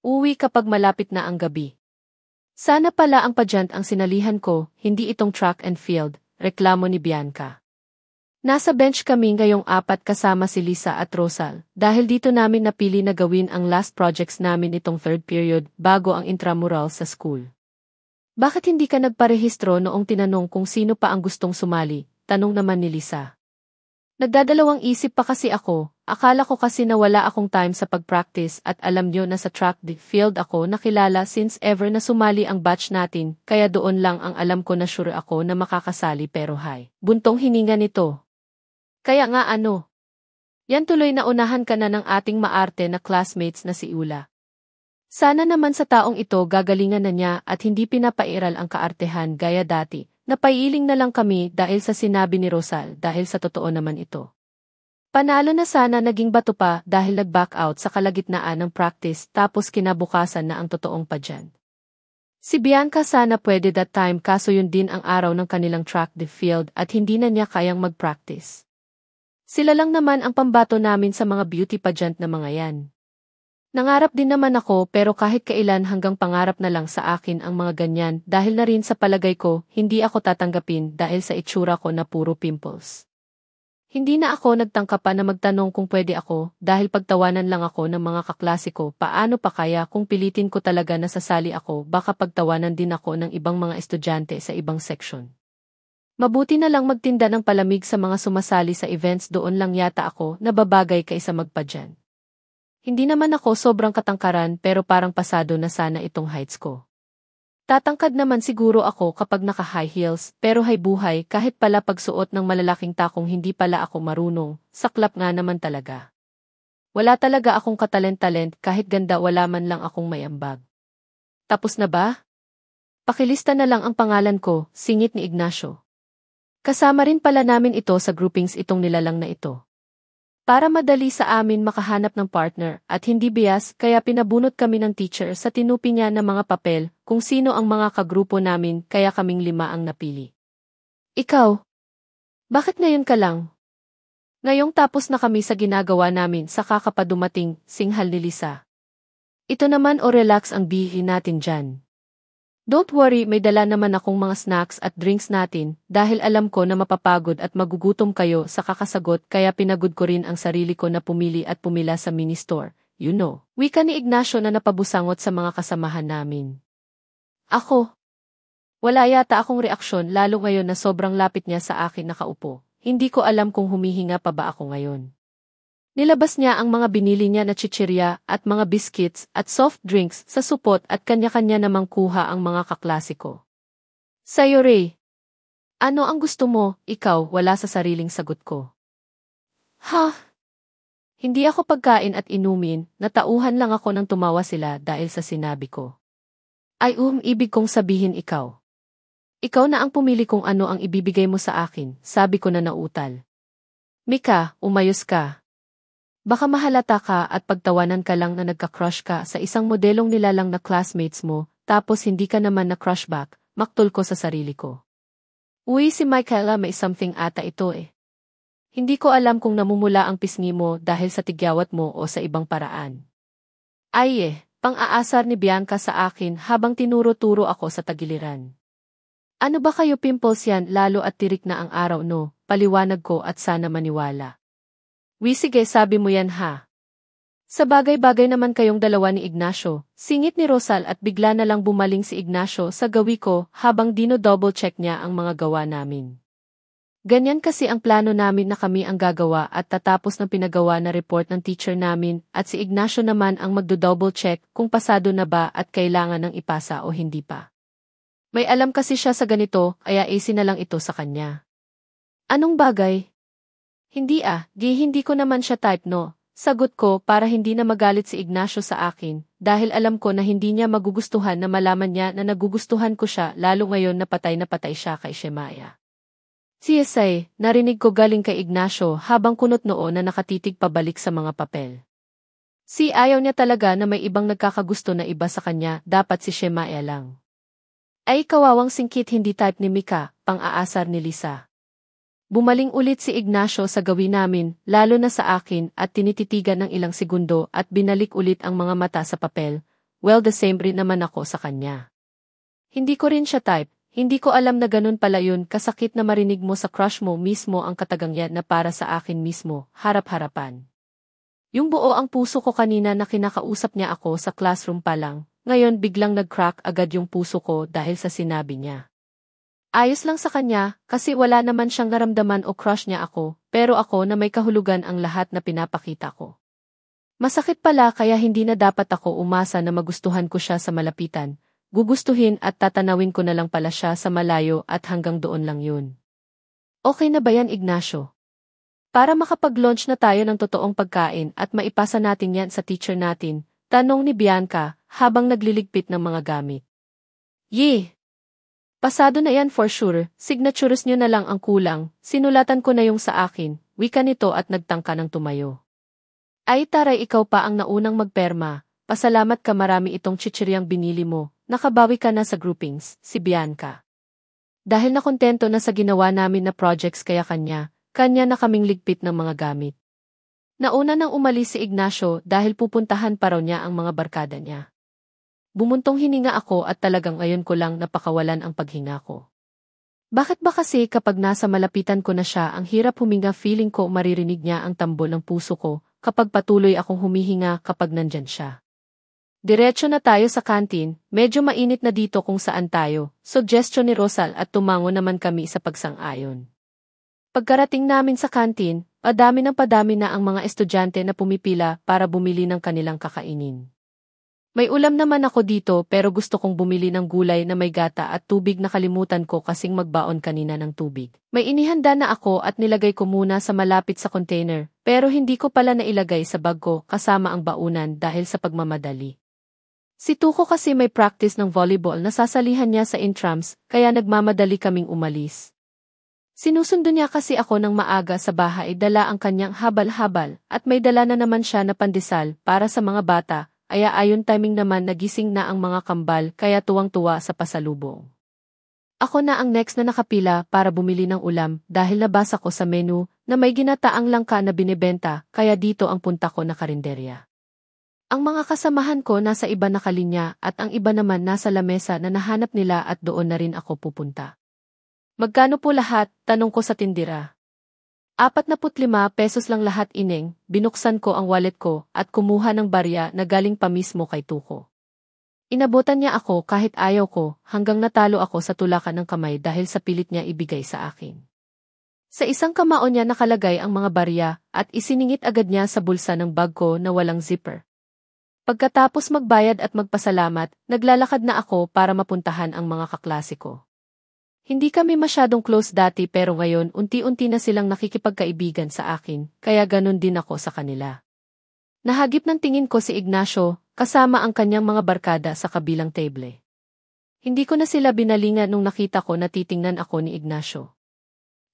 Uwi kapag malapit na ang gabi. Sana pala ang pageant ang sinalihan ko, hindi itong track and field. Reklamo ni Bianca. Nasa bench kami ngayong 4 kasama si Lisa at Rosal dahil dito namin napili na gawin ang last projects namin itong third period bago ang intramural sa school. Bakit hindi ka nagparehistro noong tinanong kung sino pa ang gustong sumali? Tanong naman ni Lisa. Nagdadalawang isip pa kasi ako, akala ko kasi na wala akong time sa pag-practice at alam nyo na sa track field ako nakilala since ever na sumali ang batch natin, kaya doon lang ang alam ko na sure ako na makakasali pero buntong hininga nito. Kaya nga yan tuloy na unahan ka na ng ating maarte na classmates na si Ula. Sana naman sa taong ito gagalingan na niya at hindi pinapairal ang kaartehan gaya dati. Napailing na lang kami dahil sa sinabi ni Rosal dahil sa totoo naman ito. Panalo na sana naging bato pa dahil nag-back out sa kalagitnaan ng practice tapos kinabukasan na ang totoong pageant. Si Bianca sana pwede that time kaso yun din ang araw ng kanilang track the field at hindi na niya kayang mag-practice. Sila lang naman ang pambato namin sa mga beauty pageant na mga yan. Nangarap din naman ako pero kahit kailan hanggang pangarap na lang sa akin ang mga ganyan dahil na rin sa palagay ko hindi ako tatanggapin dahil sa itsura ko na puro pimples. Hindi na ako nagtangka pa na magtanong kung pwede ako dahil pagtawanan lang ako ng mga kaklase ko paano pa kaya kung pilitin ko talaga na sasali ako baka pagtawanan din ako ng ibang mga estudyante sa ibang section. Mabuti na lang magtinda ng palamig sa mga sumasali sa events doon lang yata ako nababagay kaysa magpa-dyan. Hindi naman ako sobrang katangkaran pero parang pasado na sana itong heights ko. Tatangkad naman siguro ako kapag naka-high heels pero hay buhay kahit pala pagsuot ng malalaking takong hindi pala ako marunong, saklap nga naman talaga. Wala talaga akong katalent-talent kahit ganda wala man lang akong may ambag. Tapos na ba? Pakilista na lang ang pangalan ko, singit ni Ignacio. Kasama rin pala namin ito sa groupings itong nilalang na ito. Para madali sa amin makahanap ng partner at hindi bias kaya pinabunot kami ng teacher sa tinupi niya ng mga papel kung sino ang mga kagrupo namin kaya kaming 5 ang napili. Ikaw? Bakit ngayon ka lang? Ngayong tapos na kami sa ginagawa namin sa kakapadumating, singhal ni Lisa. Ito naman o relax ang bihin natin dyan. Don't worry, may dala naman akong mga snacks at drinks natin dahil alam ko na mapapagod at magugutom kayo sa kakasagot kaya pinagod ko rin ang sarili ko na pumili at pumila sa mini-store, you know. Wika ni Ignacio na napabusangot sa mga kasamahan namin. Ako? Wala yata akong reaksyon lalo ngayon na sobrang lapit niya sa akin nakaupo. Hindi ko alam kung humihinga pa ba ako ngayon. Nilabas niya ang mga binili niya na chichirya at mga biscuits at soft drinks sa supot at kanya-kanya namang kuha ang mga kaklasiko. Sa'yo, Ray. Ano ang gusto mo? Ikaw, wala sa sariling sagot ko. Ha? Hindi ako pagkain at inumin, natauhan lang ako nang tumawa sila dahil sa sinabi ko. Ay ibig kong sabihin ikaw. Ikaw na ang pumili kung ano ang ibibigay mo sa akin, sabi ko na nautal. Mika, umayos ka. Baka mahalata ka at pagtawanan ka lang na nagka-crush ka sa isang modelong nilalang na classmates mo, tapos hindi ka naman na-crush back, maktol ko sa sarili ko. Uy, si Michaela may something ata ito eh. Hindi ko alam kung namumula ang pisngi mo dahil sa tigyawat mo o sa ibang paraan. Ay pang-aasar ni Bianca sa akin habang tinuro-turo ako sa tagiliran. Ano ba kayo pimples yan lalo at tirik na ang araw no, paliwanag ko at sana maniwala. Sige sabi mo yan ha. Sa bagay-bagay naman kayong dalawa ni Ignacio, singit ni Rosal at bigla na lang bumaling si Ignacio sa gawi ko habang dino-double check niya ang mga gawa namin. Ganyan kasi ang plano namin na kami ang gagawa at tatapos ng pinagawa na report ng teacher namin at si Ignacio naman ang magdo-double check kung pasado na ba at kailangan ng ipasa o hindi pa. May alam kasi siya sa ganito kaya easy na lang ito sa kanya. Anong bagay? Hindi ko naman siya type no. Sagot ko para hindi na magalit si Ignacio sa akin dahil alam ko na hindi niya magugustuhan na malaman niya na nagugustuhan ko siya lalo ngayon na patay siya kay Shemaya. CSI, narinig ko galing kay Ignacio habang kunot noon na nakatitig pabalik sa mga papel. Ayaw niya talaga na may ibang nagkakagusto na iba sa kanya, dapat si Shemaya lang. Ay kawawang singkit hindi type ni Mika, pang-aasar ni Lisa. Bumaling ulit si Ignacio sa gawi namin, lalo na sa akin at tinititigan ng ilang segundo at binalik ulit ang mga mata sa papel. Well, the same rin naman ako sa kanya. Hindi ko rin siya type, hindi ko alam na ganun pala yun, kasakit na marinig mo sa crush mo mismo ang katagangyan na para sa akin mismo, harap-harapan. Yung buo ang puso ko kanina na kinakausap niya ako sa classroom pa lang, ngayon biglang nag-crack agad yung puso ko dahil sa sinabi niya. Ayos lang sa kanya, kasi wala naman siyang naramdaman o crush niya ako, pero ako na may kahulugan ang lahat na pinapakita ko. Masakit pala kaya hindi na dapat ako umasa na magustuhan ko siya sa malapitan, gugustuhin at tatanawin ko na lang pala siya sa malayo at hanggang doon lang yun. Okay na ba yan Ignacio? Para makapag-launch na tayo ng totoong pagkain at maipasa natin yan sa teacher natin, tanong ni Bianca habang nagliligpit ng mga gamit. Yee! Pasado na yan for sure, signatures nyo na lang ang kulang, sinulatan ko na yung sa akin, wika nito at nagtangka ng tumayo. Ay taray ikaw pa ang naunang magperma, pasalamat ka marami itong chichiryang binili mo, nakabawi ka na sa groupings, si Bianca. Dahil nakontento na sa ginawa namin na projects kaya kanya na kaming ligpit ng mga gamit. Nauna nang umalis si Ignacio dahil pupuntahan pa raw niya ang mga barkada niya. Bumuntong hininga ako at talagang ngayon ko lang napakawalan ang paghinga ko. Bakit ba kasi kapag nasa malapitan ko na siya ang hirap huminga feeling ko maririnig niya ang tambol ng puso ko kapag patuloy akong humihinga kapag nandyan siya. Diretso na tayo sa kantin, medyo mainit na dito kung saan tayo, suggestion ni Rosal at tumango naman kami sa pagsang-ayon. Pagkarating namin sa kantin, padami na ang mga estudyante na pumipila para bumili ng kanilang kakainin. May ulam naman ako dito pero gusto kong bumili ng gulay na may gata at tubig na kalimutan ko kasing magbaon kanina ng tubig. May inihanda na ako at nilagay ko muna sa malapit sa container pero hindi ko pala nailagay sa bag ko kasama ang baunan dahil sa pagmamadali. Si Tuko kasi may practice ng volleyball na sasalihan niya sa intrams kaya nagmamadali kaming umalis. Sinusundo niya kasi ako ng maaga sa bahay, dala ang kanyang habal-habal at may dala na naman siya na pandesal para sa mga bata, ayon timing naman nagising na ang mga kambal kaya tuwang-tuwa sa pasalubong. Ako na ang next na nakapila para bumili ng ulam dahil nabasa ko sa menu na may ginataang langka na binebenta kaya dito ang punta ko na karinderya. Ang mga kasamahan ko nasa iba na kalinya at ang iba naman nasa lamesa na nahanap nila at doon na rin ako pupunta. Magkano po lahat? Tanong ko sa tindira. 45 pesos lang lahat ineng, binuksan ko ang wallet ko at kumuha ng barya na galing pa mismo kay Tuko. Inabutan niya ako kahit ayaw ko hanggang natalo ako sa tulakan ng kamay dahil sa pilit niya ibigay sa akin. Sa isang kamao niya nakalagay ang mga barya at isiningit agad niya sa bulsa ng bag ko na walang zipper. Pagkatapos magbayad at magpasalamat, naglalakad na ako para mapuntahan ang mga kaklase ko. Hindi kami masyadong close dati pero ngayon unti-unti na silang nakikipagkaibigan sa akin, kaya ganun din ako sa kanila. Nahagip ng tingin ko si Ignacio, kasama ang kanyang mga barkada sa kabilang table. Hindi ko na sila binalingan nung nakita ko na titingnan ako ni Ignacio.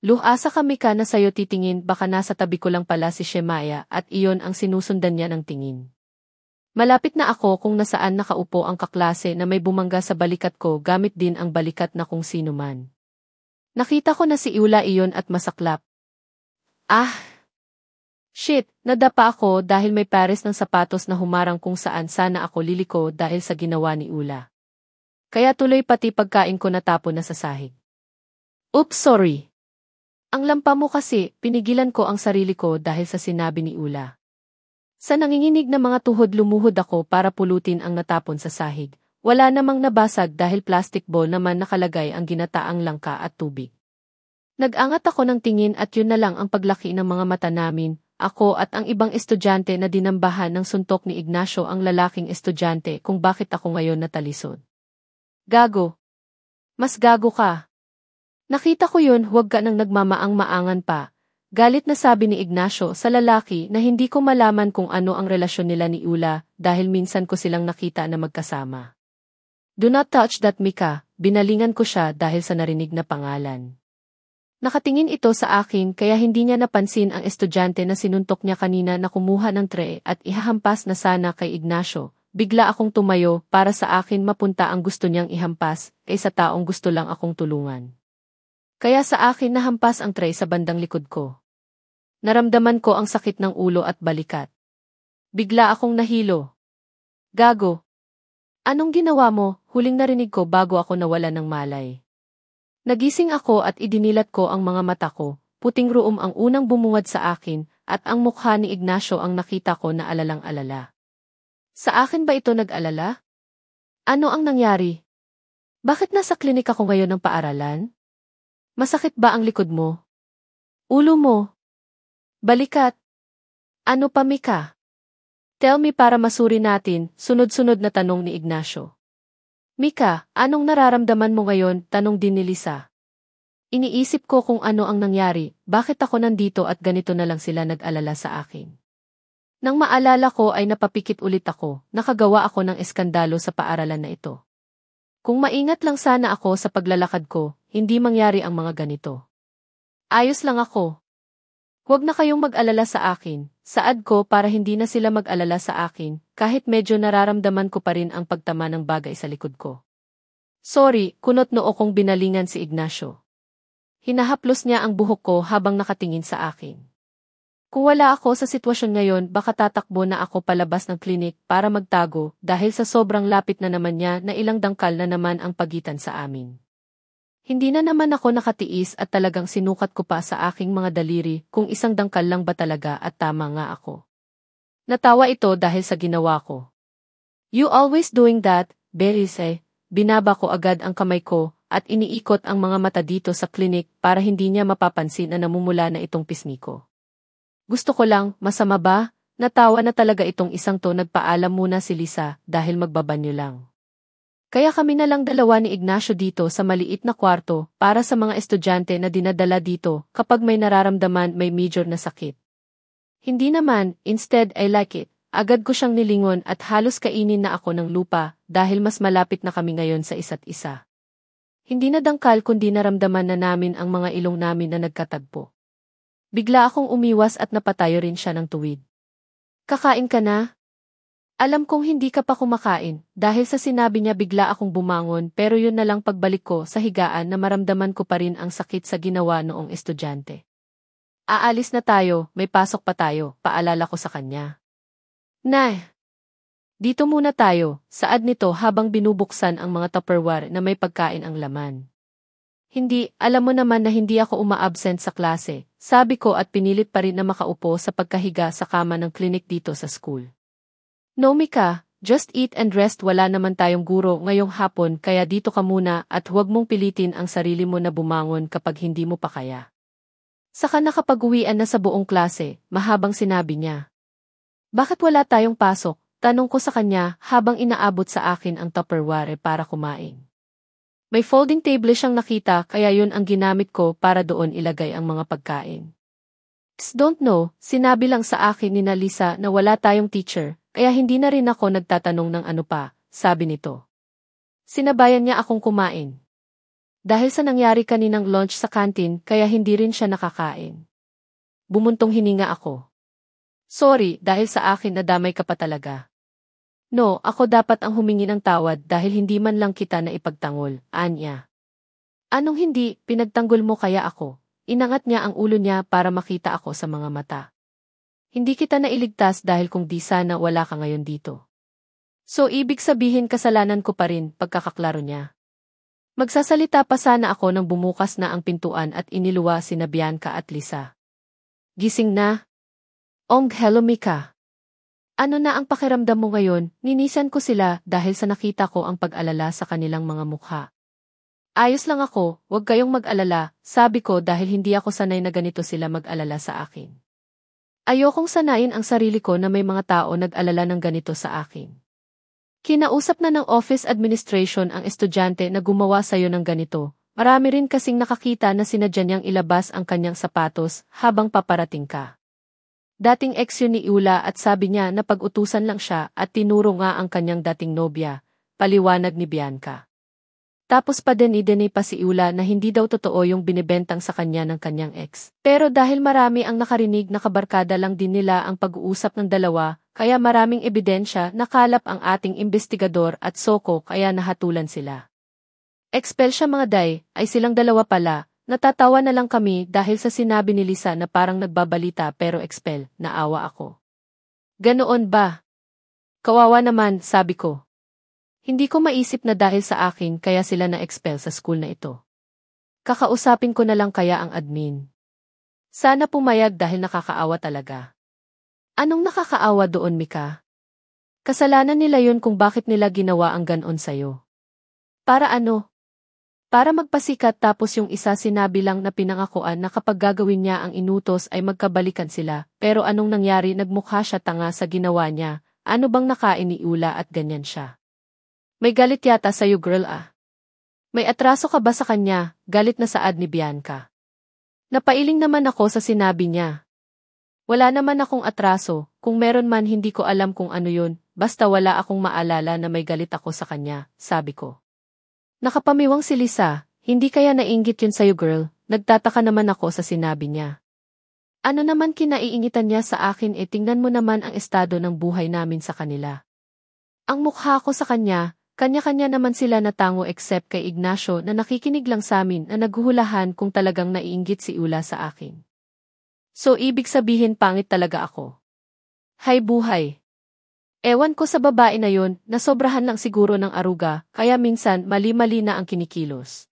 Luhasa kami ka na sayo titingin, baka nasa tabi ko lang pala si Shemaya at iyon ang sinusundan niya ng tingin. Malapit na ako kung nasaan nakaupo ang kaklase na may bumangga sa balikat ko gamit din ang balikat na kung sino man. Nakita ko na si Iula iyon at masaklap. Ah! Shit! Nadapa ako dahil may pares ng sapatos na humarang kung saan sana ako liliko dahil sa ginawa ni Iula. Kaya tuloy pati pagkain ko natapon na sa sahig. Oops, sorry. Ang lampa mo kasi, pinigilan ko ang sarili ko dahil sa sinabi ni Iula. Sa nanginginig na mga tuhod lumuhod ako para pulutin ang natapon sa sahig. Wala namang nabasag dahil plastic bowl naman nakalagay ang ginataang langka at tubig. Nag-angat ako ng tingin at yun na lang ang paglaki ng mga mata namin, ako at ang ibang estudyante na dinambahan ng suntok ni Ignacio ang lalaking estudyante kung bakit ako ngayon natalisod. Gago. Mas gago ka. Nakita ko yun, huwag ka nang nagmamaang-maangan pa. Galit na sabi ni Ignacio sa lalaki na hindi ko malaman kung ano ang relasyon nila ni Iula dahil minsan ko silang nakita na magkasama. Do not touch that, Mika, binalingan ko siya dahil sa narinig na pangalan. Nakatingin ito sa akin kaya hindi niya napansin ang estudyante na sinuntok niya kanina na kumuha ng tray at ihahampas na sana kay Ignacio. Bigla akong tumayo para sa akin mapunta ang gusto niyang ihampas kaysa taong gusto lang akong tulungan. Kaya sa akin nahampas ang tray sa bandang likod ko. Naramdaman ko ang sakit ng ulo at balikat. Bigla akong nahilo. Gago. Anong ginawa mo? Huling narinig ko bago ako nawala ng malay. Nagising ako at idinilat ko ang mga mata ko, puting ruom ang unang bumungad sa akin, at ang mukha ni Ignacio ang nakita ko na alalang-alala. Sa akin ba ito nag-alala? Ano ang nangyari? Bakit nasa klinik ako ngayon ng paaralan? Masakit ba ang likod mo? Ulo mo? Balikat? Ano pa, Mika? Tell me para masuri natin, sunod-sunod na tanong ni Ignacio. Mika, anong nararamdaman mo ngayon? Tanong din ni Lisa. Iniisip ko kung ano ang nangyari, bakit ako nandito at ganito na lang sila nag-alala sa akin. Nang maalala ko ay napapikit ulit ako, nakagawa ako ng eskandalo sa paaralan na ito. Kung maingat lang sana ako sa paglalakad ko, hindi mangyari ang mga ganito. Ayos lang ako. Huwag na kayong mag-alala sa akin, saad ko para hindi na sila mag-alala sa akin, kahit medyo nararamdaman ko pa rin ang pagtama ng bagay sa likod ko. Sorry, kunot noo kong binalingan si Ignacio. Hinahaplos niya ang buhok ko habang nakatingin sa akin. Kung wala ako sa sitwasyon ngayon, baka tatakbo na ako palabas ng klinik para magtago dahil sa sobrang lapit na naman niya na ilang dangkal na naman ang pagitan sa amin. Hindi na naman ako nakatiis at talagang sinukat ko pa sa aking mga daliri kung isang dangkal lang ba talaga at tama nga ako. Natawa ito dahil sa ginawa ko. You always doing that, Berise. Binaba ko agad ang kamay ko at iniikot ang mga mata dito sa klinik para hindi niya mapapansin na namumula na itong pisngi ko. Gusto ko lang, masama ba? Natawa na talaga itong isang to. Nagpaalam muna si Lisa dahil magbabanyo lang. Kaya kami na lang dalawa ni Ignacio dito sa maliit na kwarto para sa mga estudyante na dinadala dito kapag may nararamdaman may major na sakit. Hindi naman, instead I like it. Agad ko siyang nilingon at halos kainin na ako ng lupa dahil mas malapit na kami ngayon sa isa't isa. Hindi na dangkal kundi naramdaman na namin ang mga ilong namin na nagkatagpo. Bigla akong umiwas at napatayo rin siya ng tuwid. Kakain ka na? Alam kong hindi ka pa kumakain, dahil sa sinabi niya bigla akong bumangon pero yun na lang pagbalik ko sa higaan na maramdaman ko pa rin ang sakit sa ginawa noong estudyante. Aalis na tayo, may pasok pa tayo, paalala ko sa kanya. Nay! Dito muna tayo, saad nito habang binubuksan ang mga Tupperware na may pagkain ang laman. Hindi, alam mo naman na hindi ako uma-absent sa klase, sabi ko at pinilit pa rin na makaupo sa pagkahiga sa kama ng clinic dito sa school. No Mika, just eat and rest, wala naman tayong guro ngayong hapon kaya dito ka muna at huwag mong pilitin ang sarili mo na bumangon kapag hindi mo pa kaya. Saka nakapag-uwian na sa buong klase, mahabang sinabi niya. Bakit wala tayong pasok? Tanong ko sa kanya habang inaabot sa akin ang Tupperware para kumain. May folding table siyang nakita kaya yun ang ginamit ko para doon ilagay ang mga pagkain. Don't know, sinabi lang sa akin ni Lisa na wala tayong teacher, kaya hindi na rin ako nagtatanong ng ano pa, sabi nito. Sinabayan niya akong kumain. Dahil sa nangyari kaninang lunch sa kantin kaya hindi rin siya nakakain. Bumuntong hininga ako. Sorry, dahil sa akin nadamay ka pa talaga. No, ako dapat ang humingi ng tawad dahil hindi man lang kita na ipagtanggol, anya. Anong hindi, pinagtanggol mo kaya ako? Inangat niya ang ulo niya para makita ako sa mga mata. Hindi kita nailigtas dahil kung di sana wala ka ngayon dito. So ibig sabihin kasalanan ko pa rin, pagkakaklaro niya. Magsasalita pa sana ako nang bumukas na ang pintuan at iniluwa sina Bianca at Lisa. Gising na? Hello Mika. Ano na ang pakiramdam mo ngayon? Ninisan ko sila dahil sa nakita ko ang pag-alala sa kanilang mga mukha. Ayos lang ako, huwag kayong mag-alala, sabi ko dahil hindi ako sanay na ganito sila mag-alala sa akin. Ayokong sanayin ang sarili ko na may mga tao nag-alala ng ganito sa akin. Kinausap na ng office administration ang estudyante na gumawa sa'yo ng ganito. Marami rin kasing nakakita na sinadya niyang ilabas ang kanyang sapatos habang paparating ka. Dating ex yun ni Iula at sabi niya na pag-utusan lang siya at tinuro nga ang kanyang dating nobya, paliwanag ni Bianca. Tapos pa dinideny pa si Iula na hindi daw totoo yung binibentang sa kanya ng kanyang ex. Pero dahil marami ang nakarinig na kabarkada lang din nila ang pag-uusap ng dalawa, kaya maraming ebidensya nakalap ang ating investigador at Soko kaya nahatulan sila. Expel siya mga day, ay silang dalawa pala. Natatawa na lang kami dahil sa sinabi ni Lisa na parang nagbabalita pero expel, naawa ako. Ganoon ba? Kawawa naman, sabi ko. Hindi ko maisip na dahil sa akin kaya sila na-expel sa school na ito. Kakausapin ko na lang kaya ang admin. Sana pumayag dahil nakakaawa talaga. Anong nakakaawa doon, Mika? Kasalanan nila yun kung bakit nila ginawa ang ganon sa'yo. Para ano? Para magpasikat tapos yung isa sinabi lang na pinangakuan na kapag gagawin niya ang inutos ay magkabalikan sila. Pero anong nangyari, nagmukha siya tanga sa ginawa niya. Ano bang nakain ni Iula at ganyan siya? May galit yata sa'yo girl ah. May atraso ka ba sa kanya? Galit na saad ni Bianca. Napailing naman ako sa sinabi niya. Wala naman akong atraso, kung meron man hindi ko alam kung ano yun, basta wala akong maalala na may galit ako sa kanya, sabi ko. Nakapamiwang si Lisa, hindi kaya nainggit yun sa'yo girl, nagtataka naman ako sa sinabi niya. Ano naman kinaiingitan niya sa akin tingnan mo naman ang estado ng buhay namin sa kanila. Ang mukha ko sa kanya, kanya-kanya naman sila natango except kay Ignacio na nakikinig lang sa amin na naghuhulahan kung talagang naiinggit si Iula sa akin. So ibig sabihin pangit talaga ako. Hay buhay! Ewan ko sa babae na yun, nasobrahan lang siguro ng aruga, kaya minsan mali-mali na ang kinikilos.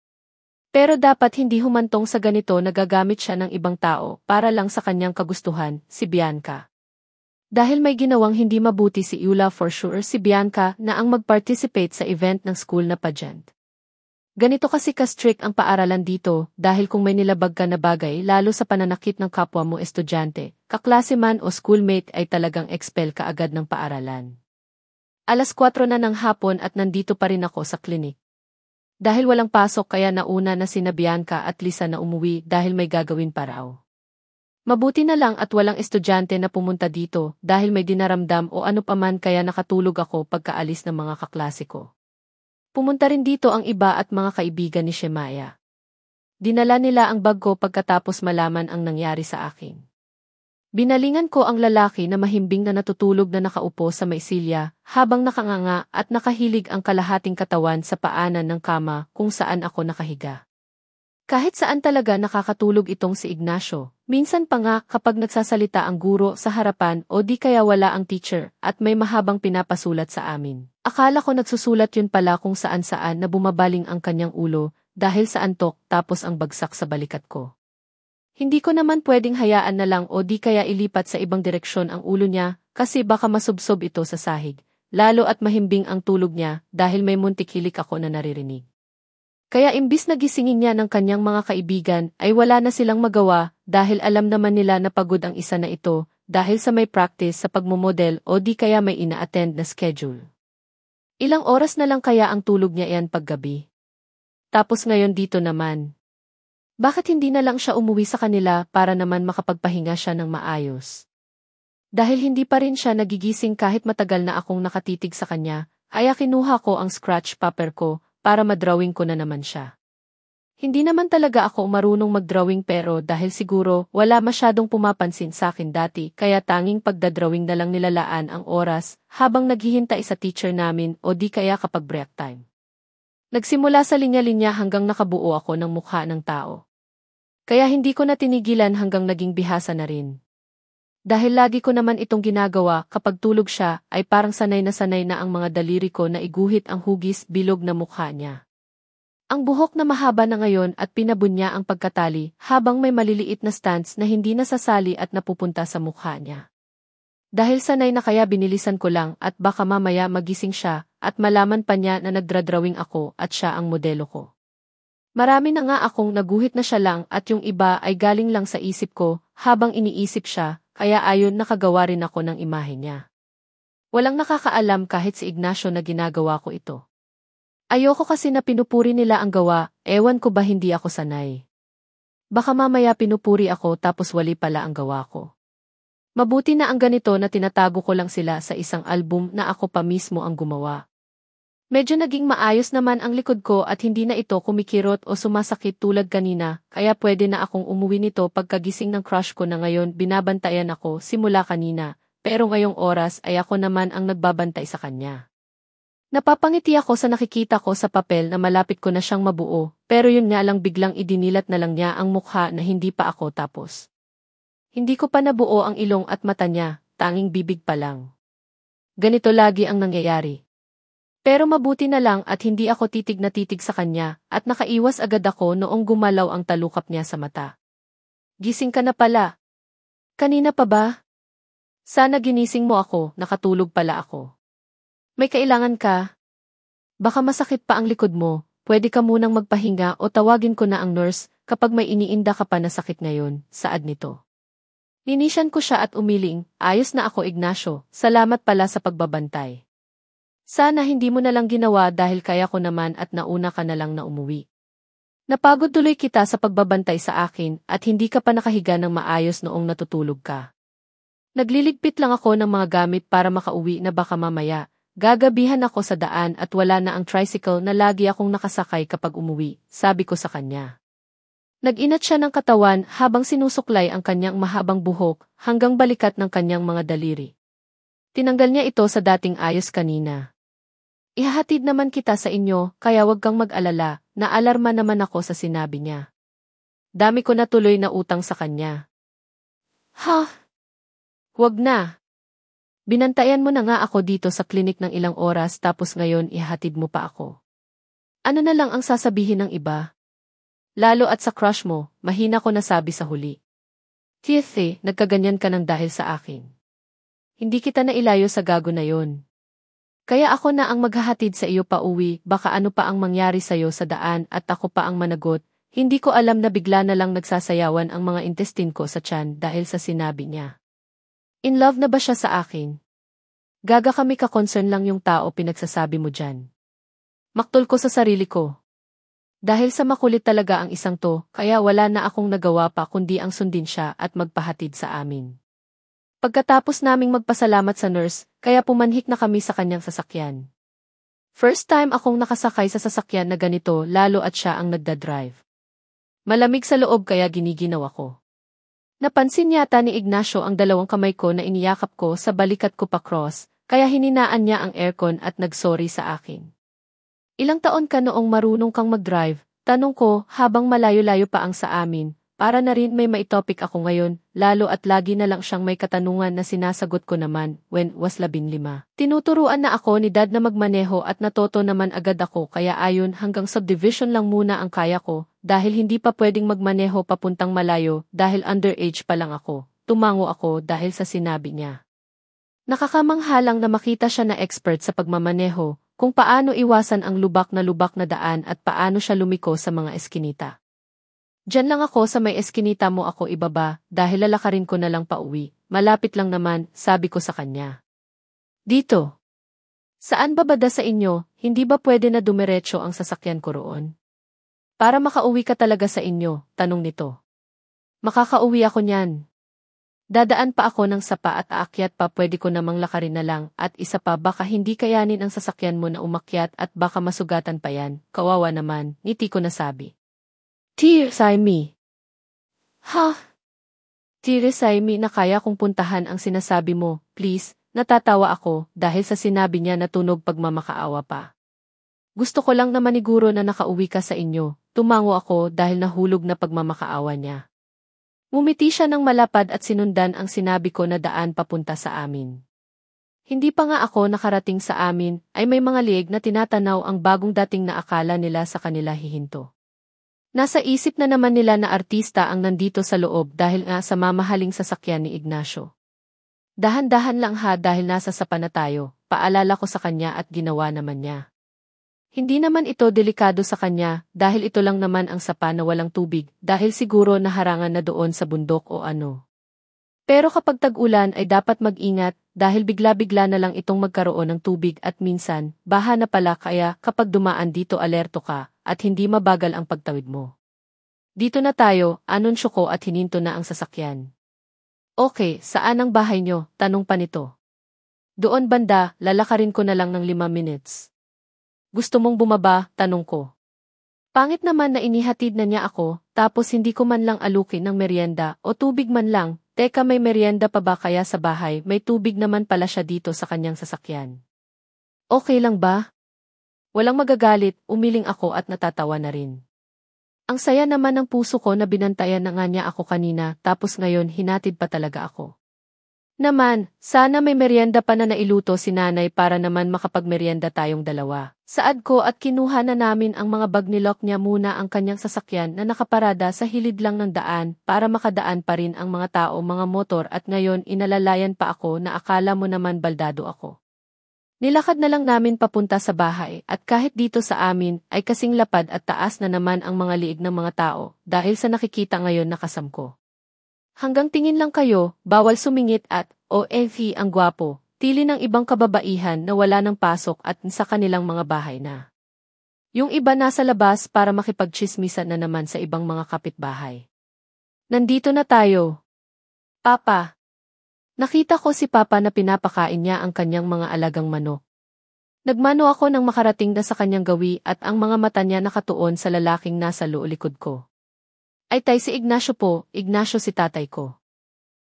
Pero dapat hindi humantong sa ganito na gagamit siya ng ibang tao para lang sa kanyang kagustuhan, si Bianca. Dahil may ginawang hindi mabuti si Iula for sure si Bianca na ang mag-participate sa event ng school na pageant. Ganito kasi ka-strict ang paaralan dito dahil kung may nilabag ka na bagay lalo sa pananakit ng kapwa mo estudyante, kaklase man o schoolmate ay talagang expel ka agad ng paaralan. 4:00 na ng hapon at nandito pa rin ako sa klinik. Dahil walang pasok kaya nauna na sina Bianca at Lisa na umuwi dahil may gagawin pa raw. Mabuti na lang at walang estudyante na pumunta dito dahil may dinaramdam o ano paman kaya nakatulog ako pagkaalis ng mga kaklase ko. Pumunta rin dito ang iba at mga kaibigan ni Shemaya. Dinala nila ang bag ko pagkatapos malaman ang nangyari sa akin. Binalingan ko ang lalaki na mahimbing na natutulog na nakaupo sa maisilya, habang nakanganga at nakahilig ang kalahating katawan sa paanan ng kama kung saan ako nakahiga. Kahit saan talaga nakakatulog itong si Ignacio, minsan pa nga kapag nagsasalita ang guro sa harapan o di kaya wala ang teacher at may mahabang pinapasulat sa amin. Akala ko nagsusulat yun pala kung saan-saan na bumabaling ang kanyang ulo dahil sa antok tapos ang bagsak sa balikat ko. Hindi ko naman pwedeng hayaan na lang o di kaya ilipat sa ibang direksyon ang ulo niya kasi baka masubsob ito sa sahig, lalo at mahimbing ang tulog niya dahil may muntik hilik ako na naririnig. Kaya imbis na gisingin niya ng kanyang mga kaibigan ay wala na silang magawa dahil alam naman nila na pagod ang isa na ito dahil sa may practice sa pagmumodel o di kaya may ina-attend na schedule. Ilang oras na lang kaya ang tulog niya iyan paggabi. Tapos ngayon dito naman. Bakit hindi na lang siya umuwi sa kanila para naman makapagpahinga siya ng maayos? Dahil hindi pa rin siya nagigising kahit matagal na akong nakatitig sa kanya, kaya kinuha ko ang scratch paper ko para madrawing ko na naman siya. Hindi naman talaga ako marunong magdrawing pero dahil siguro wala masyadong pumapansin sa akin dati kaya tanging pagdadrawing na lang nilalaan ang oras habang naghihintay sa teacher namin o di kaya kapag break time. Nagsimula sa linya-linya hanggang nakabuo ako ng mukha ng tao. Kaya hindi ko na tinigilan hanggang naging bihasa na rin. Dahil lagi ko naman itong ginagawa kapag tulog siya ay parang sanay na ang mga daliri ko na iguhit ang hugis bilog na mukha niya. Ang buhok na mahaba na ngayon at pinabunya ang pagkatali habang may maliliit na stands na hindi nasasali at napupunta sa mukha niya. Dahil sanay na kaya binilisan ko lang at baka mamaya magising siya at malaman pa niya na nagdradrawing ako at siya ang modelo ko. Marami na nga akong naguhit na siya lang at yung iba ay galing lang sa isip ko habang iniisip siya kaya ayon nakagawa rin ako ng imahe niya. Walang nakakaalam kahit si Ignacio na ginagawa ko ito. Ayoko kasi na pinupuri nila ang gawa, ewan ko ba hindi ako sanay. Baka mamaya pinupuri ako tapos wali pala ang gawa ko. Mabuti na ang ganito na tinatago ko lang sila sa isang album na ako pa mismo ang gumawa. Medyo naging maayos naman ang likod ko at hindi na ito kumikirot o sumasakit tulad kanina, kaya pwede na akong umuwi nito pagkagising ng crush ko na ngayon binabantayan ako simula kanina, pero ngayong oras ay ako naman ang nagbabantay sa kanya. Napapangiti ako sa nakikita ko sa papel na malapit ko na siyang mabuo, pero yun nga lang biglang idinilat na lang niya ang mukha na hindi pa ako tapos. Hindi ko pa nabuo ang ilong at mata niya, tanging bibig pa lang. Ganito lagi ang nangyayari. Pero mabuti na lang at hindi ako titig na titig sa kanya at nakaiwas agad ako noong gumalaw ang talukap niya sa mata. Gising ka na pala. Kanina pa ba? Sana ginising mo ako, nakatulog pala ako. May kailangan ka? Baka masakit pa ang likod mo, pwede ka munang magpahinga o tawagin ko na ang nurse kapag may iniinda ka pa na sakit ngayon, saad nito. Linisyan ko siya at umiling, ayos na ako Ignacio, salamat pala sa pagbabantay. Sana hindi mo na lang ginawa dahil kaya ko naman at nauna ka na lang na umuwi. Napagod tuloy kita sa pagbabantay sa akin at hindi ka pa nakahiga ng maayos noong natutulog ka. Nagliligpit lang ako ng mga gamit para makauwi na baka mamaya, gagabihan ako sa daan at wala na ang tricycle na lagi akong nakasakay kapag umuwi, sabi ko sa kanya. Nag-inat siya ng katawan habang sinusuklay ang kanyang mahabang buhok hanggang balikat ng kanyang mga daliri. Tinanggal niya ito sa dating ayos kanina. Ihahatid naman kita sa inyo kaya wag kang mag-alala, naalarma naman ako sa sinabi niya. Dami ko na tuloy na utang sa kanya. Ha? Wag na. Binantayan mo na nga ako dito sa klinik ng ilang oras tapos ngayon ihahatid mo pa ako. Ano na lang ang sasabihin ng iba? Lalo at sa crush mo, mahina ko nasabi sa huli. Tiethe, nagkaganyan ka ng dahil sa akin. Hindi kita nailayo sa gago na yon. Kaya ako na ang maghahatid sa iyo pa uwi, baka ano pa ang mangyari sa iyo sa daan at ako pa ang managot, hindi ko alam na bigla na lang nagsasayawan ang mga intestine ko sa tiyan dahil sa sinabi niya. In love na ba siya sa akin? Gaga kami ka-concern lang yung tao pinagsasabi mo dyan. Maktol ko sa sarili ko. Dahil sa makulit talaga ang isang to, kaya wala na akong nagawa pa kundi ang sundin siya at magpahatid sa amin. Pagkatapos naming magpasalamat sa nurse, kaya pumanhik na kami sa kanyang sasakyan. First time akong nakasakay sa sasakyan na ganito lalo at siya ang nagdadrive. Malamig sa loob kaya giniginaw ako. Napansin yata ni Ignacio ang dalawang kamay ko na iniyakap ko sa balikat ko pa cross, kaya hininaan niya ang aircon at nagsorry sa akin. Ilang taon ka noong marunong kang mag-drive? Tanong ko habang malayo-layo pa ang sa amin. Para na rin may maitopic ako ngayon, lalo at lagi na lang siyang may katanungan na sinasagot ko naman when was 15. Tinuturuan na ako ni Dad na magmaneho at natuto naman agad ako kaya ayon hanggang subdivision lang muna ang kaya ko dahil hindi pa pwedeng magmaneho papuntang malayo dahil underage pa lang ako. Tumango ako dahil sa sinabi niya. Nakakamanghalang na makita siya na expert sa pagmamaneho, kung paano iwasan ang lubak na daan at paano siya lumiko sa mga eskinita. Diyan lang ako sa may eskinita mo ako ibaba dahil lalakarin ko na lang pauwi. Malapit lang naman, sabi ko sa kanya. Dito. Saan babada sa inyo, hindi ba pwede na dumiretso ang sasakyan ko roon? Para makauwi ka talaga sa inyo, tanong nito. Makakauwi ako niyan. Dadaan pa ako ng sapa at aakyat pa pwede ko namang lakarin na lang at isa pa baka hindi kayanin ang sasakyan mo na umakyat at baka masugatan pa yan. Kawawa naman, ngiti ko nasabi. Saimi. Ha? Saimi na kaya kong puntahan ang sinasabi mo, please, natatawa ako dahil sa sinabi niya na tunog pagmamakaawa pa. Gusto ko lang na maniguro na nakauwi ka sa inyo, tumango ako dahil nahulog na pagmamakaawa niya. Ngumiti siya ng malapad at sinundan ang sinabi ko na daan papunta sa amin. Hindi pa nga ako nakarating sa amin ay may mga liig na tinatanaw ang bagong dating na akala nila sa kanila hihinto. Nasa isip na naman nila na artista ang nandito sa loob dahil nga sa mamahaling sasakyan ni Ignacio. Dahan-dahan lang ha dahil nasa sapa na tayo, paalala ko sa kanya at ginawa naman niya. Hindi naman ito delikado sa kanya dahil ito lang naman ang sapa na walang tubig dahil siguro naharangan na doon sa bundok o ano. Pero kapag tag-ulan ay dapat mag-ingat dahil bigla-bigla na lang itong magkaroon ng tubig at minsan, baha na pala kaya kapag dumaan dito alerto ka at hindi mabagal ang pagtawid mo. Dito na tayo, anunsyo ko at hininto na ang sasakyan. Okay, saan ang bahay nyo? Tanong pa nito. Doon banda, lalakarin ko na lang ng 5 minutes. Gusto mong bumaba? Tanong ko. Pangit naman na inihatid na niya ako, tapos hindi ko man lang alukin ng merienda o tubig man lang. Teka, may merienda pa ba kaya sa bahay? May tubig naman pala siya dito sa kanyang sasakyan. Okay lang ba? Walang magagalit, umiling ako at natatawa na rin. Ang saya naman ng puso ko na binantayan na nga niya ako kanina tapos ngayon hinatid pa talaga ako. Naman, sana may merienda pa na nailuto si nanay para naman makapagmerienda tayong dalawa. Saad ko at kinuha na namin ang mga bag nilok niya muna ang kanyang sasakyan na nakaparada sa hilid lang ng daan para makadaan pa rin ang mga tao mga motor at ngayon inalalayan pa ako na akala mo naman baldado ako. Nilakad na lang namin papunta sa bahay at kahit dito sa amin ay kasing lapad at taas na naman ang mga liig ng mga tao dahil sa nakikita ngayon na kasam ko. Hanggang tingin lang kayo, bawal sumingit at, OFE ang gwapo, tili ng ibang kababaihan na wala ng pasok at sa kanilang mga bahay na. Yung iba nasa labas para makipagchismisan na naman sa ibang mga kapitbahay. Nandito na tayo. Papa. Nakita ko si Papa na pinapakain niya ang kanyang mga alagang manok. Nagmano ako nang makarating na sa kanyang gawi at ang mga mata niya nakatuon sa lalaking nasa likod ko. Ay tay si Ignacio po, Ignacio si tatay ko.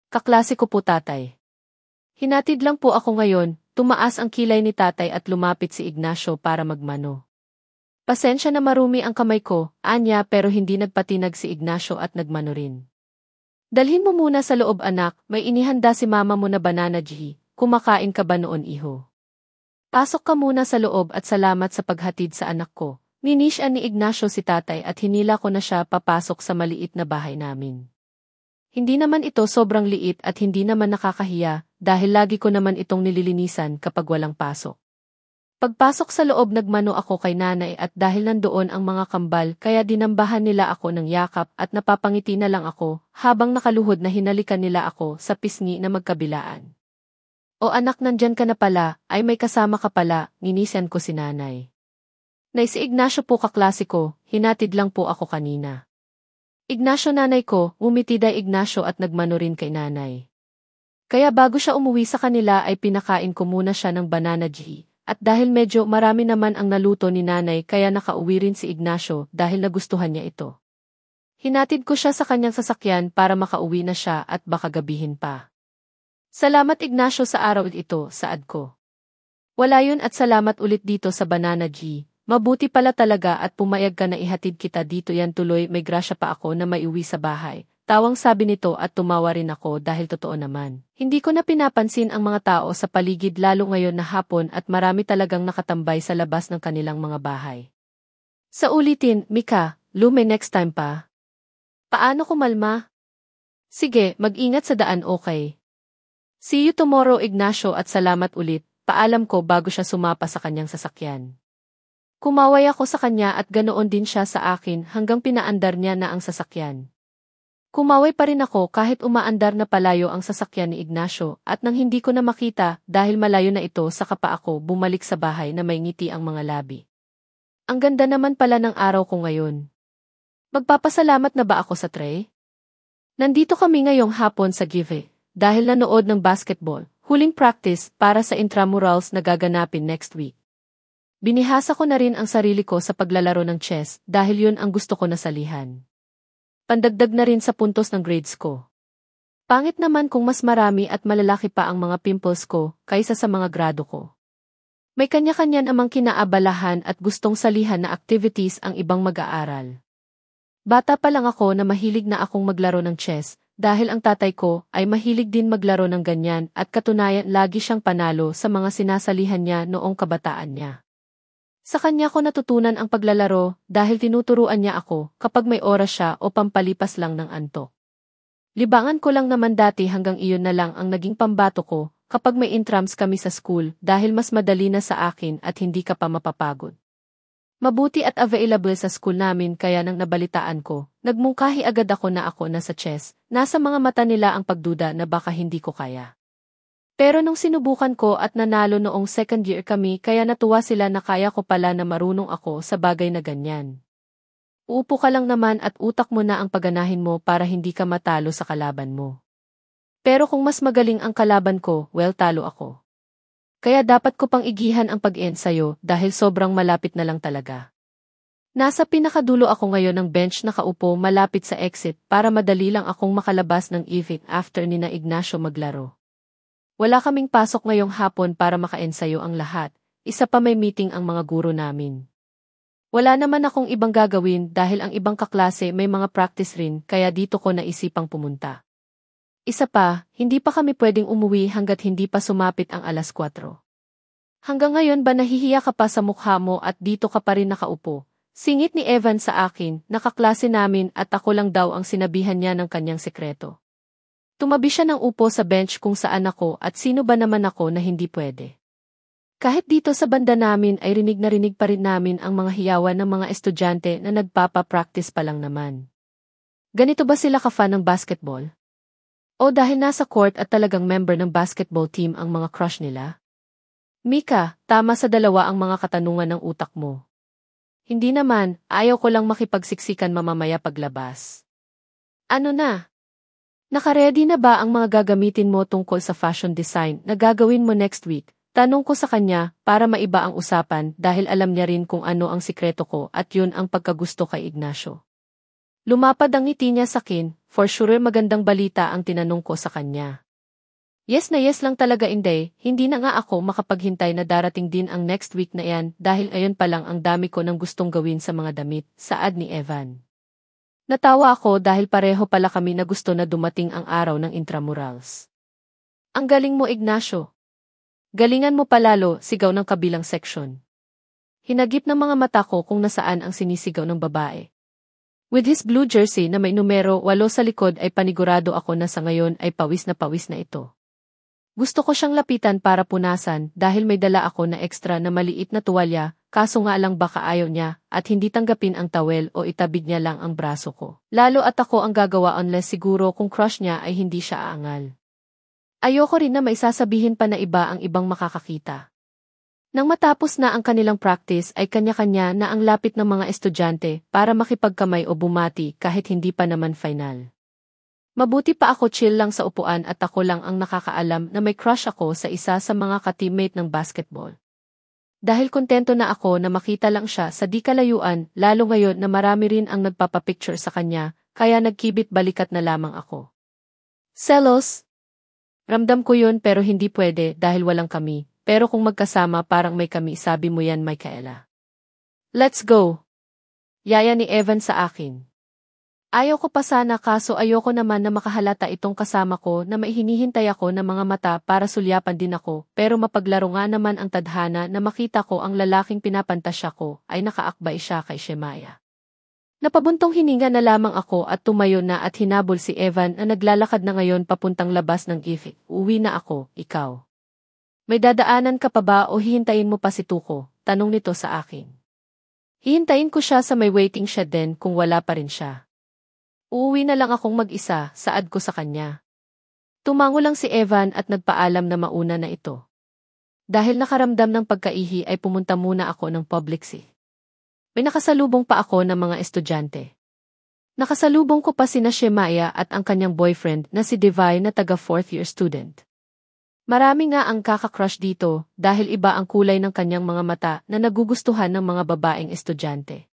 Kaklase ko po tatay. Hinatid lang po ako ngayon, tumaas ang kilay ni tatay at lumapit si Ignacio para magmano. Pasensya na marumi ang kamay ko, anya pero hindi nagpatinag si Ignacio at nagmano rin. Dalhin mo muna sa loob anak, may inihanda si mama mo na banana G, kumakain ka ba noon iho? Pasok ka muna sa loob at salamat sa paghatid sa anak ko. Ninisyan ni Ignacio si tatay at hinila ko na siya papasok sa maliit na bahay namin. Hindi naman ito sobrang liit at hindi naman nakakahiya dahil lagi ko naman itong nililinisan kapag walang pasok. Pagpasok sa loob nagmano ako kay nanay at dahil nandoon ang mga kambal kaya dinambahan nila ako ng yakap at napapangiti na lang ako habang nakaluhod na hinalikan nila ako sa pisngi na magkabilaan. O anak nandyan ka na pala, ay may kasama ka pala, nginisian ko si nanay. Nay si Ignacio po kaklase ko, hinatid lang po ako kanina. Ignacio nanay ko, umitiday Ignacio at nagmano rin kay nanay. Kaya bago siya umuwi sa kanila ay pinakain ko muna siya ng banana G, At dahil medyo marami naman ang naluto ni nanay kaya nakauwi rin si Ignacio dahil nagustuhan niya ito. Hinatid ko siya sa kanyang sasakyan para makauwi na siya at baka gabihin pa. Salamat Ignacio sa araw ito, saad ko. Wala yun at salamat ulit dito sa Banana G. Mabuti pala talaga at pumayag ka na ihatid kita dito yan tuloy may grasya pa ako na maiuwi sa bahay. Tawang sabi nito at tumawa rin ako dahil totoo naman. Hindi ko na pinapansin ang mga tao sa paligid lalo ngayon na hapon at marami talagang nakatambay sa labas ng kanilang mga bahay. Sa ulitin, Mika, lume next time pa. Paano kumalma? Sige, mag-ingat sa daan okay. See you tomorrow Ignacio at salamat ulit, paalam ko bago siya sumapa sa kanyang sasakyan. Kumaway ako sa kanya at ganoon din siya sa akin hanggang pinaandar niya na ang sasakyan. Kumaway pa rin ako kahit umaandar na palayo ang sasakyan ni Ignacio at nang hindi ko na makita dahil malayo na ito saka pa ako bumalik sa bahay na may ngiti ang mga labi. Ang ganda naman pala ng araw ko ngayon. Magpapasalamat na ba ako sa Trey? Nandito kami ngayong hapon sa Give dahil nanood ng basketball, huling practice para sa intramurals na gaganapin next week. Binihasa ko na rin ang sarili ko sa paglalaro ng chess dahil yun ang gusto ko na salihan. Pandagdag na rin sa puntos ng grades ko. Pangit naman kung mas marami at malalaki pa ang mga pimples ko kaysa sa mga grado ko. May kanya-kanya namang kinaabalahan at gustong salihan na activities ang ibang mag-aaral. Bata pa lang ako na mahilig na akong maglaro ng chess dahil ang tatay ko ay mahilig din maglaro ng ganyan at katunayan lagi siyang panalo sa mga sinasalihan niya noong kabataan niya. Sa kanya ko natutunan ang paglalaro dahil tinuturuan niya ako kapag may oras siya o pampalipas lang ng antok. Libangan ko lang naman dati hanggang iyon na lang ang naging pambato ko kapag may intrams kami sa school dahil mas madali na sa akin at hindi ka pa mapapagod. Mabuti at available sa school namin kaya nang nabalitaan ko, nagmungkahi agad ako na sa chess, nasa mga mata nila ang pagduda na baka hindi ko kaya. Pero nung sinubukan ko at nanalo noong second year kami kaya natuwa sila na kaya ko pala na marunong ako sa bagay na ganyan. Uupo ka lang naman at utak mo na ang pagganahin mo para hindi ka matalo sa kalaban mo. Pero kung mas magaling ang kalaban ko, well talo ako. Kaya dapat ko pang igihan ang pag-ensayo dahil sobrang malapit na lang talaga. Nasa pinakadulo ako ngayon ng bench nakaupo malapit sa exit para madali lang akong makalabas ng event after ni na Ignacio maglaro. Wala kaming pasok ngayong hapon para makaensayo ang lahat, isa pa may meeting ang mga guro namin. Wala naman akong ibang gagawin dahil ang ibang kaklase may mga practice rin kaya dito ko naisipang pumunta. Isa pa, hindi pa kami pwedeng umuwi hanggat hindi pa sumapit ang 4:00. Hanggang ngayon ba nahihiya ka pa sa mukha mo at dito ka pa rin nakaupo? Singit ni Evan sa akin, nakaklase namin at ako lang daw ang sinabihan niya ng kanyang sekreto. Tumabi siya ng upo sa bench kung saan ako at sino ba naman ako na hindi pwede. Kahit dito sa banda namin ay rinig pa rin namin ang mga hiyawan ng mga estudyante na nagpapa-practice pa lang naman. Ganito ba sila ka-fan ng basketball? O dahil nasa court at talagang member ng basketball team ang mga crush nila? Mika, tama sa dalawa ang mga katanungan ng utak mo. Hindi naman, ayaw ko lang makipagsiksikan mamamaya paglabas. Ano na? Nakaredy na ba ang mga gagamitin mo tungkol sa fashion design na gagawin mo next week? Tanong ko sa kanya para maiba ang usapan dahil alam niya rin kung ano ang sikreto ko at yun ang pagkagusto kay Ignacio. Lumapad ang ngiti niya sa akin, for sure magandang balita ang tinanong ko sa kanya. Yes na yes lang talaga hindi na nga ako makapaghintay na darating din ang next week na yan dahil ayon pa lang ang dami ko ng gustong gawin sa mga damit, saad ni Evan. Natawa ako dahil pareho pala kami na gusto na dumating ang araw ng intramurals. Ang galing mo Ignacio. Galingan mo palalo, sigaw ng kabilang section. Hinagip ng mga mata ko kung nasaan ang sinisigaw ng babae. With his blue jersey na may numero 8 sa likod ay panigurado ako na sa ngayon ay pawis na ito. Gusto ko siyang lapitan para punasan dahil may dala ako na extra na maliit na tuwalya, kaso nga lang baka ayaw niya at hindi tanggapin ang towel o itabid niya lang ang braso ko. Lalo at ako ang gagawa unless siguro kung crush niya ay hindi siya aangal. Ayoko rin na may sasabihin pa na iba ang ibang makakakita. Nang matapos na ang kanilang practice ay kanya-kanya na ang lapit ng mga estudyante para makipagkamay o bumati kahit hindi pa naman final. Mabuti pa ako chill lang sa upuan at ako lang ang nakakaalam na may crush ako sa isa sa mga ka-teammate ng basketball. Dahil kontento na ako na makita lang siya sa di kalayuan, lalo ngayon na marami rin ang nagpapapicture sa kanya, kaya nagkibit balikat na lamang ako. Selos? Ramdam ko yun pero hindi pwede dahil walang kami, pero kung magkasama parang may kami, sabi mo yan, Michaela. Let's go! Yaya ni Evan sa akin. Ayaw ko pa sana kaso ayoko naman na makahalata itong kasama ko na maihinihintay ako ng mga mata para sulyapan din ako, pero mapaglaro nga naman ang tadhana na makita ko ang lalaking pinapantasya ko ay nakaakbay siya kay Shemaya. Napabuntong hininga na lamang ako at tumayo na at hinabol si Evan na naglalakad na ngayon papuntang labas ng gifik. Uwi na ako, ikaw. May dadaanan ka pa ba o hihintayin mo pa si Tuko? Tanong nito sa akin. Hihintayin ko siya sa may waiting shed din kung wala pa rin siya. Uuwi na lang akong mag-isa, saad ko sa kanya. Tumango lang si Evan at nagpaalam na mauna na ito. Dahil nakaramdam ng pagkaihi ay pumunta muna ako ng Publixy. May nakasalubong pa ako ng mga estudyante. Nakasalubong ko pa sina Shemaya at ang kanyang boyfriend na si Divine na taga 4th year student. Marami nga ang kaka-crush dito dahil iba ang kulay ng kanyang mga mata na nagugustuhan ng mga babaeng estudyante.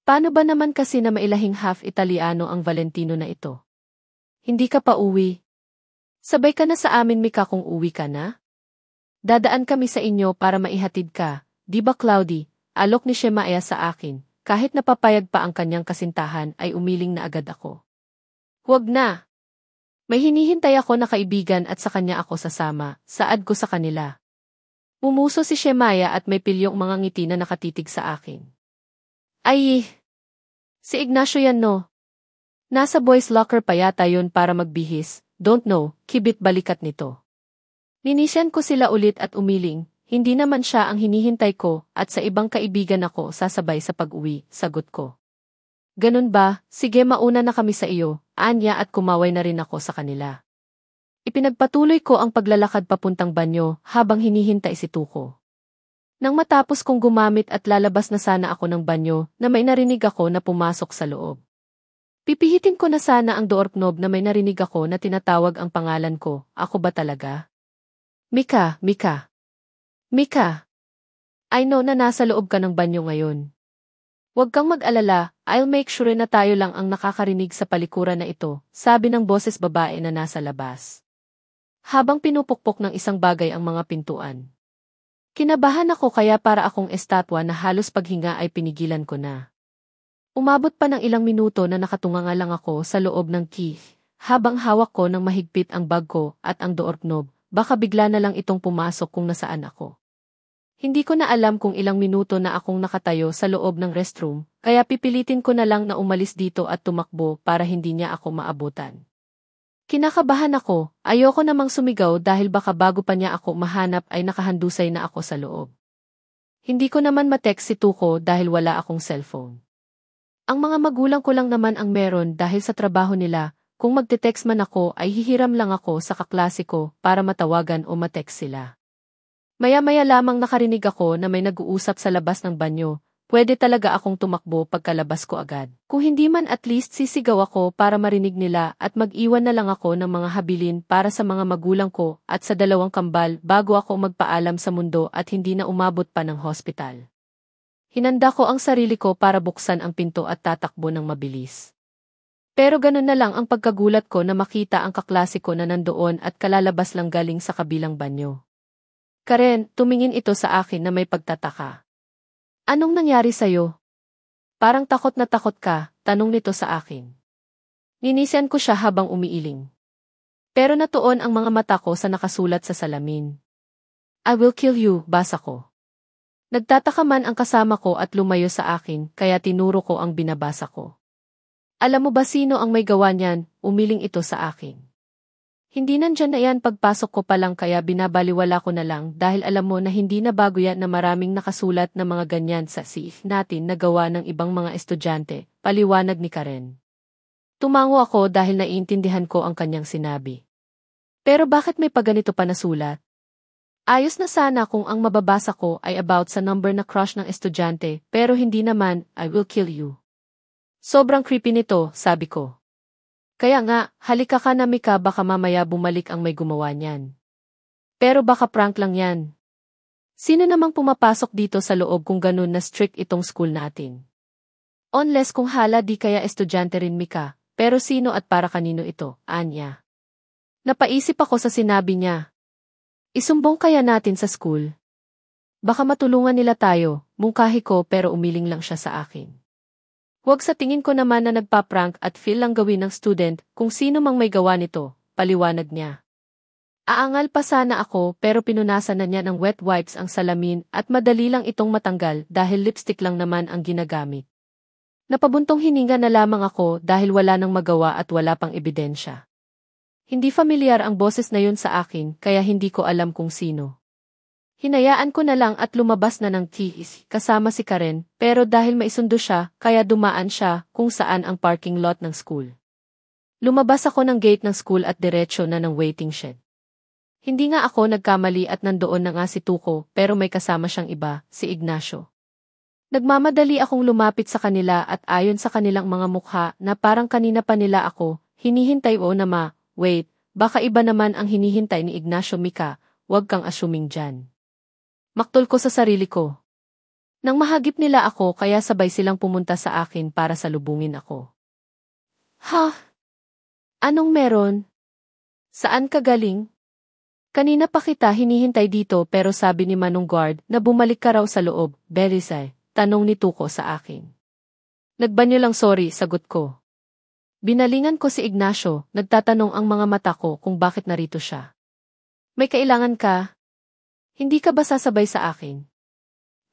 Paano ba naman kasi na mailahing half Italiano ang Valentino na ito? Hindi ka pa uwi? Sabay ka na sa amin, Mika, kung uwi ka na? Dadaan kami sa inyo para maihatid ka, di ba Cloudy? Alok ni Shemaya sa akin, kahit napapayag pa ang kanyang kasintahan ay umiling na agad ako. Huwag na! May hinihintay ako na kaibigan at sa kanya ako sasama, saad ko sa kanila. Mumuso si Shemaya at may pilyong mga ngiti na nakatitig sa akin. Ay! Si Ignacio yan, no? Nasa boys locker pa yata yun para magbihis, don't know, kibit balikat nito. Ninisyan ko sila ulit at umiling, hindi naman siya ang hinihintay ko at sa ibang kaibigan ako sasabay sa pag-uwi, sagot ko. Ganun ba? Sige, mauna na kami sa iyo, anya, at kumaway na rin ako sa kanila. Ipinagpatuloy ko ang paglalakad papuntang banyo habang hinihintay si Tuko. Nang matapos kong gumamit at lalabas na sana ako ng banyo na may narinig ako na pumasok sa loob. Pipihitin ko na sana ang door knob na may narinig ako na tinatawag ang pangalan ko, ako ba talaga? Mika, Mika. Mika. I know na nasa loob ka ng banyo ngayon. Huwag kang mag-alala, I'll make sure na tayo lang ang nakakarinig sa palikuran na ito, sabi ng boses babae na nasa labas. Habang pinupukpok ng isang bagay ang mga pintuan. Kinabahan ako kaya para akong estatwa na halos paghinga ay pinigilan ko na. Umabot pa ng ilang minuto na nakatunganga lang ako sa loob ng key, habang hawak ko ng mahigpit ang bag ko at ang door knob, baka bigla na lang itong pumasok kung nasaan ako. Hindi ko na alam kung ilang minuto na akong nakatayo sa loob ng restroom, kaya pipilitin ko na lang na umalis dito at tumakbo para hindi niya ako maabutan. Kinakabahan ako, ayoko namang sumigaw dahil baka bago pa niya ako mahanap ay nakahandusay na ako sa loob. Hindi ko naman matext si Tuko dahil wala akong cellphone. Ang mga magulang ko lang naman ang meron dahil sa trabaho nila, kung magte-text man ako ay hihiram lang ako sa kaklase ko para matawagan o matext sila. Maya-maya lamang nakarinig ako na may nag-uusap sa labas ng banyo. Pwede talaga akong tumakbo pagkalabas ko agad. Kung hindi man at least sisigaw ako para marinig nila at mag-iwan na lang ako ng mga habilin para sa mga magulang ko at sa dalawang kambal bago ako magpaalam sa mundo at hindi na umabot pa ng hospital. Hinanda ko ang sarili ko para buksan ang pinto at tatakbo ng mabilis. Pero ganun na lang ang pagkagulat ko na makita ang kaklase ko na nandoon at kalalabas lang galing sa kabilang banyo. Karen, tumingin ito sa akin na may pagtataka. Anong nangyari sa'yo? Parang takot na takot ka, tanong nito sa akin. Ninisian ko siya habang umiiling. Pero natuon ang mga mata ko sa nakasulat sa salamin. I will kill you, basa ko. Nagtataka man ang kasama ko at lumayo sa akin, kaya tinuro ko ang binabasa ko. Alam mo ba sino ang may gawa niyan? Umiling ito sa akin. Hindi nandyan na yan pagpasok ko pa lang kaya binabaliwala ko na lang dahil alam mo na hindi na bago yan na maraming nakasulat na mga ganyan sa CF natin na gawa ng ibang mga estudyante, paliwanag ni Karen. Tumango ako dahil naiintindihan ko ang kanyang sinabi. Pero bakit may paganito pa na sulat? Ayos na sana kung ang mababasa ko ay about sa number na crush ng estudyante pero hindi naman, I will kill you. Sobrang creepy nito, sabi ko. Kaya nga, halika ka na Mika baka mamaya bumalik ang may gumawa niyan. Pero baka prank lang yan. Sino namang pumapasok dito sa loob kung ganun na strict itong school natin? Unless kung hala di kaya estudyante rin Mika, pero sino at para kanino ito, Anya? Napaisip ako sa sinabi niya. Isumbong kaya natin sa school? Baka matulungan nila tayo, mungkahi ko pero umiling lang siya sa akin. Huwag sa tingin ko naman na nagpa-prank at feel lang gawin ng student kung sino mang may gawa nito, paliwanag niya. Aangal pa sana ako pero pinunasan na niya ng wet wipes ang salamin at madali lang itong matanggal dahil lipstick lang naman ang ginagamit. Napabuntong hininga na lamang ako dahil wala nang magawa at wala pang ebidensya. Hindi familiar ang boses na yun sa akin kaya hindi ko alam kung sino. Hinayaan ko na lang at lumabas na ng TS kasama si Karen pero dahil maisundo siya kaya dumaan siya kung saan ang parking lot ng school. Lumabas ako ng gate ng school at diretsyo na ng waiting shed. Hindi nga ako nagkamali at nandoon na nga si Tuko pero may kasama siyang iba, si Ignacio. Nagmamadali akong lumapit sa kanila at ayon sa kanilang mga mukha na parang kanina pa nila ako, hinihintay o na wait, baka iba naman ang hinihintay ni Ignacio Mika, huwag kang assuming dyan. Maktol ko sa sarili ko. Nang mahagip nila ako kaya sabay silang pumunta sa akin para salubungin ako. Ha? Anong meron? Saan ka galing? Kanina pa kita hinihintay dito pero sabi ni Manong Guard na bumalik ka raw sa loob, Belisay, tanong ni Tuko sa akin. Nagbanyo lang sorry, sagot ko. Binalingan ko si Ignacio, nagtatanong ang mga mata ko kung bakit narito siya. May kailangan ka? Hindi ka ba sasabay sa akin?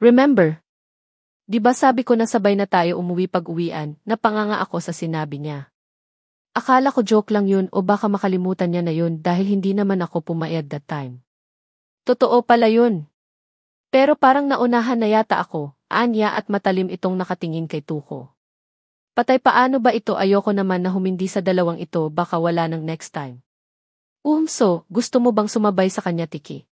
Remember? Di ba sabi ko na sabay na tayo umuwi pag-uwian, napanganga ako sa sinabi niya. Akala ko joke lang yun o baka makalimutan niya na yun dahil hindi naman ako pumayag that time. Totoo pala yun. Pero parang naunahan na yata ako, Anya at matalim itong nakatingin kay Tuko. Patay paano ba ito ayoko naman na humindi sa dalawang ito baka wala ng next time. So, gusto mo bang sumabay sa kanya Tiki?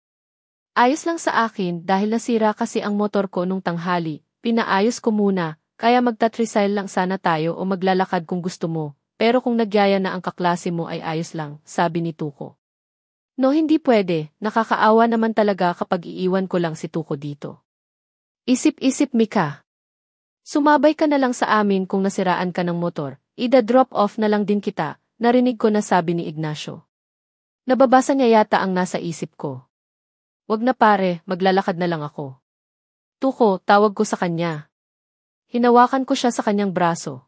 Ayos lang sa akin dahil nasira kasi ang motor ko nung tanghali, pinaayos ko muna, kaya magta-tricycle lang sana tayo o maglalakad kung gusto mo, pero kung nagyaya na ang kaklase mo ay ayos lang, sabi ni Tuko. No hindi pwede, nakakaawa naman talaga kapag iiwan ko lang si Tuko dito. Isip-isip Mika. Sumabay ka na lang sa amin kung nasiraan ka ng motor, ida-drop off na lang din kita, narinig ko na sabi ni Ignacio. Nababasa niya yata ang nasa isip ko. Wag na pare, maglalakad na lang ako. Tuko, tawag ko sa kanya. Hinawakan ko siya sa kanyang braso.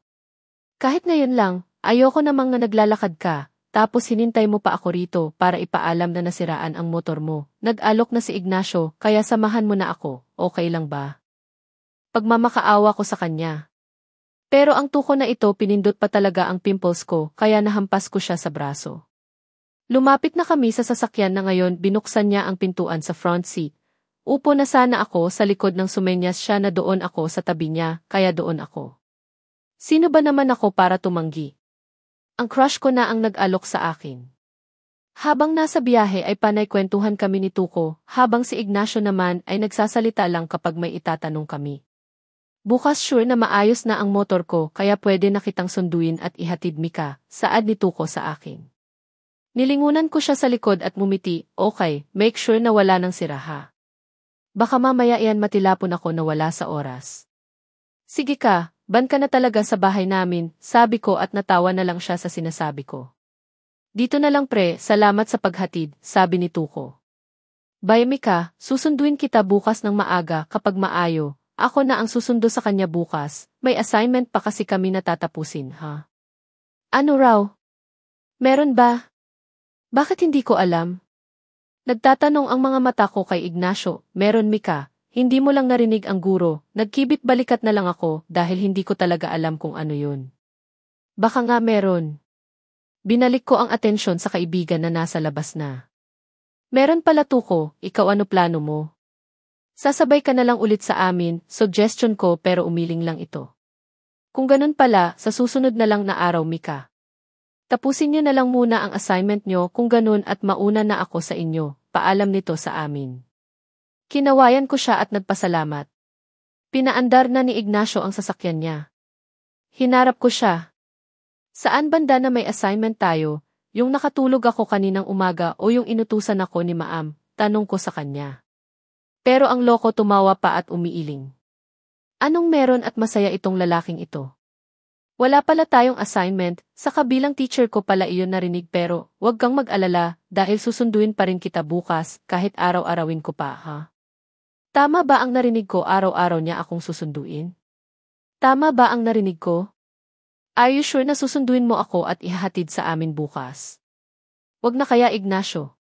Kahit ngayon lang, ayoko namang na naglalakad ka, tapos hinintay mo pa ako rito para ipaalam na nasiraan ang motor mo. Nag-alok na si Ignacio, kaya samahan mo na ako, okay lang ba? Pagmamakaawa ko sa kanya. Pero ang Tuko na ito pinindot pa talaga ang pimples ko kaya nahampas ko siya sa braso. Lumapit na kami sa sasakyan na ngayon binuksan niya ang pintuan sa front seat. Upo na sana ako sa likod ng sumenyas siya na doon ako sa tabi niya kaya doon ako. Sino ba naman ako para tumanggi? Ang crush ko na ang nag-alok sa akin. Habang nasa biyahe ay panay kwentuhan kami ni Tuko habang si Ignacio naman ay nagsasalita lang kapag may itatanong kami. Bukas sure na maayos na ang motor ko kaya pwede na kitang sunduin at ihatid Mika, saad ni Tuko sa akin. Nilingunan ko siya sa likod at ngumiti, okay, make sure na wala nang siraha. Baka mamaya iyan matilapon ako na wala sa oras. Sige ka, ban ka na talaga sa bahay namin, sabi ko at natawa na lang siya sa sinasabi ko. Dito na lang pre, salamat sa paghatid, sabi ni Tuko. Bye Mika, susunduin kita bukas ng maaga kapag maayo. Ako na ang susundo sa kanya bukas, may assignment pa kasi kami natatapusin, ha? Ano raw? Meron ba? Bakit hindi ko alam? Nagtatanong ang mga mata ko kay Ignacio, meron Mika, hindi mo lang narinig ang guro, nagkibit balikat na lang ako dahil hindi ko talaga alam kung ano yun. Baka nga meron. Binalik ko ang atensyon sa kaibigan na nasa labas na. Meron pala Tuko, ikaw ano plano mo? Sasabay ka na lang ulit sa amin, suggestion ko pero umiling lang ito. Kung ganun pala, sa susunod na lang na araw Mika. Tapusin niyo na lang muna ang assignment niyo kung ganun at mauna na ako sa inyo, paalam nito sa amin. Kinawayan ko siya at nagpasalamat. Pinaandar na ni Ignacio ang sasakyan niya. Hinarap ko siya. Saan banda na may assignment tayo, yung nakatulog ako kaninang umaga o yung inutusan ako ni Maam, tanong ko sa kanya. Pero ang loko tumawa pa at umiiling. Anong meron at masaya itong lalaking ito? Wala pala tayong assignment, sa kabilang teacher ko pala iyon narinig pero wag kang mag-alala dahil susunduin pa rin kita bukas kahit araw-arawin ko pa ha. Tama ba ang narinig ko araw-araw niya akong susunduin? Tama ba ang narinig ko? Are you sure na susunduin mo ako at ihahatid sa amin bukas? Wag na kaya Ignacio.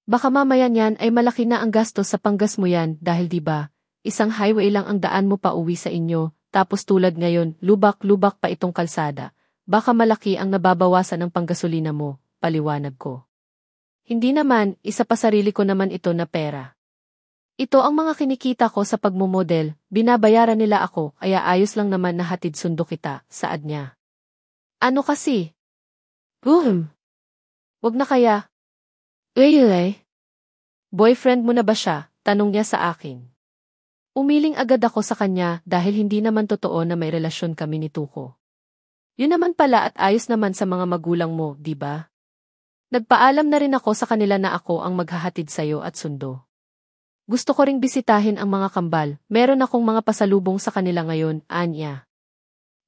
Baka mamaya niyan ay malaki na ang gastos sa panggas mo yan dahil di ba, isang highway lang ang daan mo pa uwi sa inyo, tapos tulad ngayon, lubak-lubak pa itong kalsada, baka malaki ang nababawasan ng panggasolina mo, paliwanag ko. Hindi naman, isa pa sarili ko naman ito na pera. Ito ang mga kinikita ko sa pagmumodel, binabayaran nila ako, kaya ayos lang naman na hatid sundo kita, saad niya. Ano kasi? Wag na kaya. Boyfriend mo na ba siya? Tanong niya sa akin. Umiling agad ako sa kanya dahil hindi naman totoo na may relasyon kami ni Tuko. Yun naman pala at ayos naman sa mga magulang mo, di ba? Nagpaalam na rin ako sa kanila na ako ang maghahatid sayo at sundo. Gusto ko ring bisitahin ang mga kambal, meron akong mga pasalubong sa kanila ngayon, anya.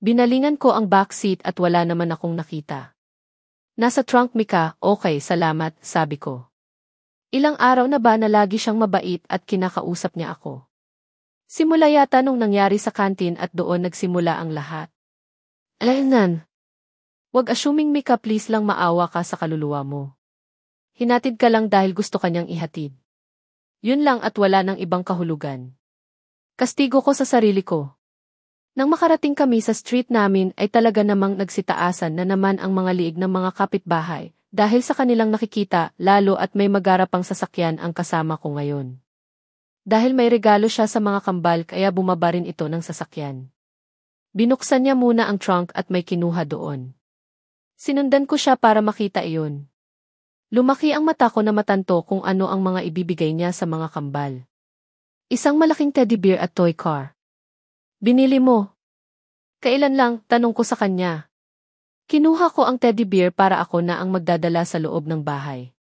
Binalingan ko ang backseat at wala naman akong nakita. Nasa trunk Mika, okay, salamat, sabi ko. Ilang araw na ba na lagi siyang mabait at kinakausap niya ako. Simula yata nung nangyari sa kantin at doon nagsimula ang lahat. Alainan. Wag assuming Mika, please lang maawa ka sa kaluluwa mo. Hinatid ka lang dahil gusto kanyang ihatid. Yun lang at wala nang ibang kahulugan. Kastigo ko sa sarili ko. Nang makarating kami sa street namin ay talaga namang nagsitaasan na naman ang mga liig ng mga kapitbahay dahil sa kanilang nakikita lalo at may magarapang sasakyan ang kasama ko ngayon. Dahil may regalo siya sa mga kambal kaya bumaba rin ito ng sasakyan. Binuksan niya muna ang trunk at may kinuha doon. Sinundan ko siya para makita iyon. Lumaki ang mata ko na matanto kung ano ang mga ibibigay niya sa mga kambal. Isang malaking teddy bear at toy car. Binili mo? Kailan lang, tanong ko sa kanya. Kinuha ko ang teddy bear para ako na ang magdadala sa loob ng bahay.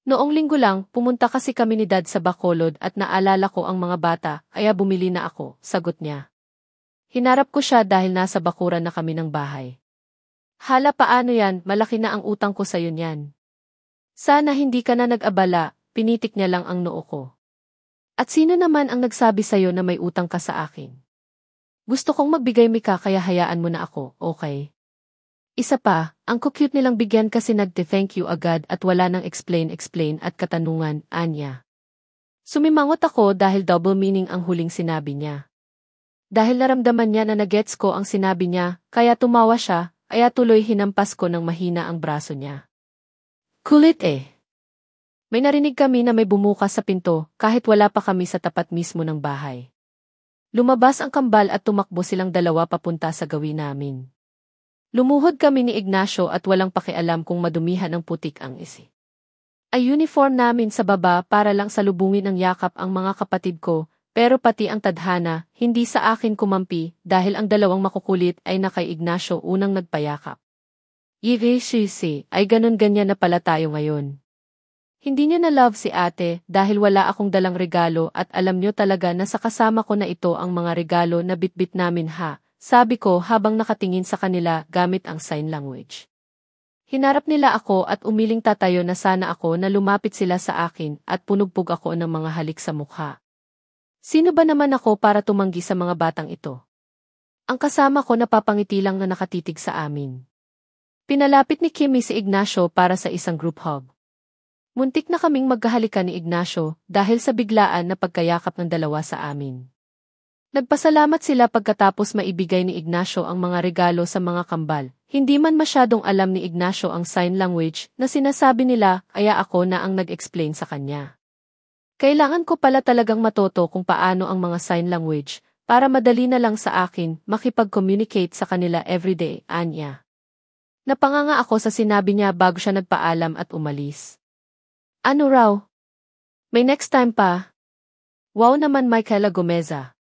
Noong linggo lang, pumunta kasi kami ni Dad sa Bacolod at naalala ko ang mga bata, kaya bumili na ako, sagot niya. Hinarap ko siya dahil nasa bakuran na kami ng bahay. Hala paano yan, malaki na ang utang ko sa'yo niyan. Sana hindi ka na nag-abala, pinitik niya lang ang noo ko. At sino naman ang nagsabi sa'yo na may utang ka sa akin? Gusto kong magbigay Mika kaya hayaan mo na ako, okay? Isa pa, ang cute nilang bigyan kasi nagte-thank you agad at wala nang explain at katanungan, anya. Sumimangot ako dahil double meaning ang huling sinabi niya. Dahil naramdaman niya na nagets ko ang sinabi niya, kaya tumawa siya, kaya tuloy hinampas ko ng mahina ang braso niya. Kulit eh. May narinig kami na may bumukas sa pinto kahit wala pa kami sa tapat mismo ng bahay. Lumabas ang kambal at tumakbo silang dalawa papunta sa gawin namin. Lumuhod kami ni Ignacio at walang pakialam kung madumihan ng putik ang isi. Ay uniform namin sa baba para lang salubungin ng yakap ang mga kapatid ko, pero pati ang tadhana, hindi sa akin kumampi dahil ang dalawang makukulit ay na kay Ignacio unang nagpayakap. Yee, ay ganun-ganyan na pala tayo ngayon. Hindi niya na love si ate dahil wala akong dalang regalo at alam niyo talaga na sa kasama ko na ito ang mga regalo na bitbit namin ha, sabi ko habang nakatingin sa kanila gamit ang sign language. Hinarap nila ako at umiling tatayo na sana ako na lumapit sila sa akin at punugbog ako ng mga halik sa mukha. Sino ba naman ako para tumanggi sa mga batang ito? Ang kasama ko napapangiti lang na nakatitig sa amin. Pinalapit ni Kimmy si Ignacio para sa isang group hug. Muntik na kaming magkahalikan ni Ignacio dahil sa biglaan na pagkayakap ng dalawa sa amin. Nagpasalamat sila pagkatapos maibigay ni Ignacio ang mga regalo sa mga kambal. Hindi man masyadong alam ni Ignacio ang sign language na sinasabi nila kaya ako na ang nag-explain sa kanya. Kailangan ko pala talagang matuto kung paano ang mga sign language para madali na lang sa akin makipag-communicate sa kanila everyday, anya. Napanganga ako sa sinabi niya bago siya nagpaalam at umalis. Ano raw? May next time pa? Wow naman Michaela Gomeza.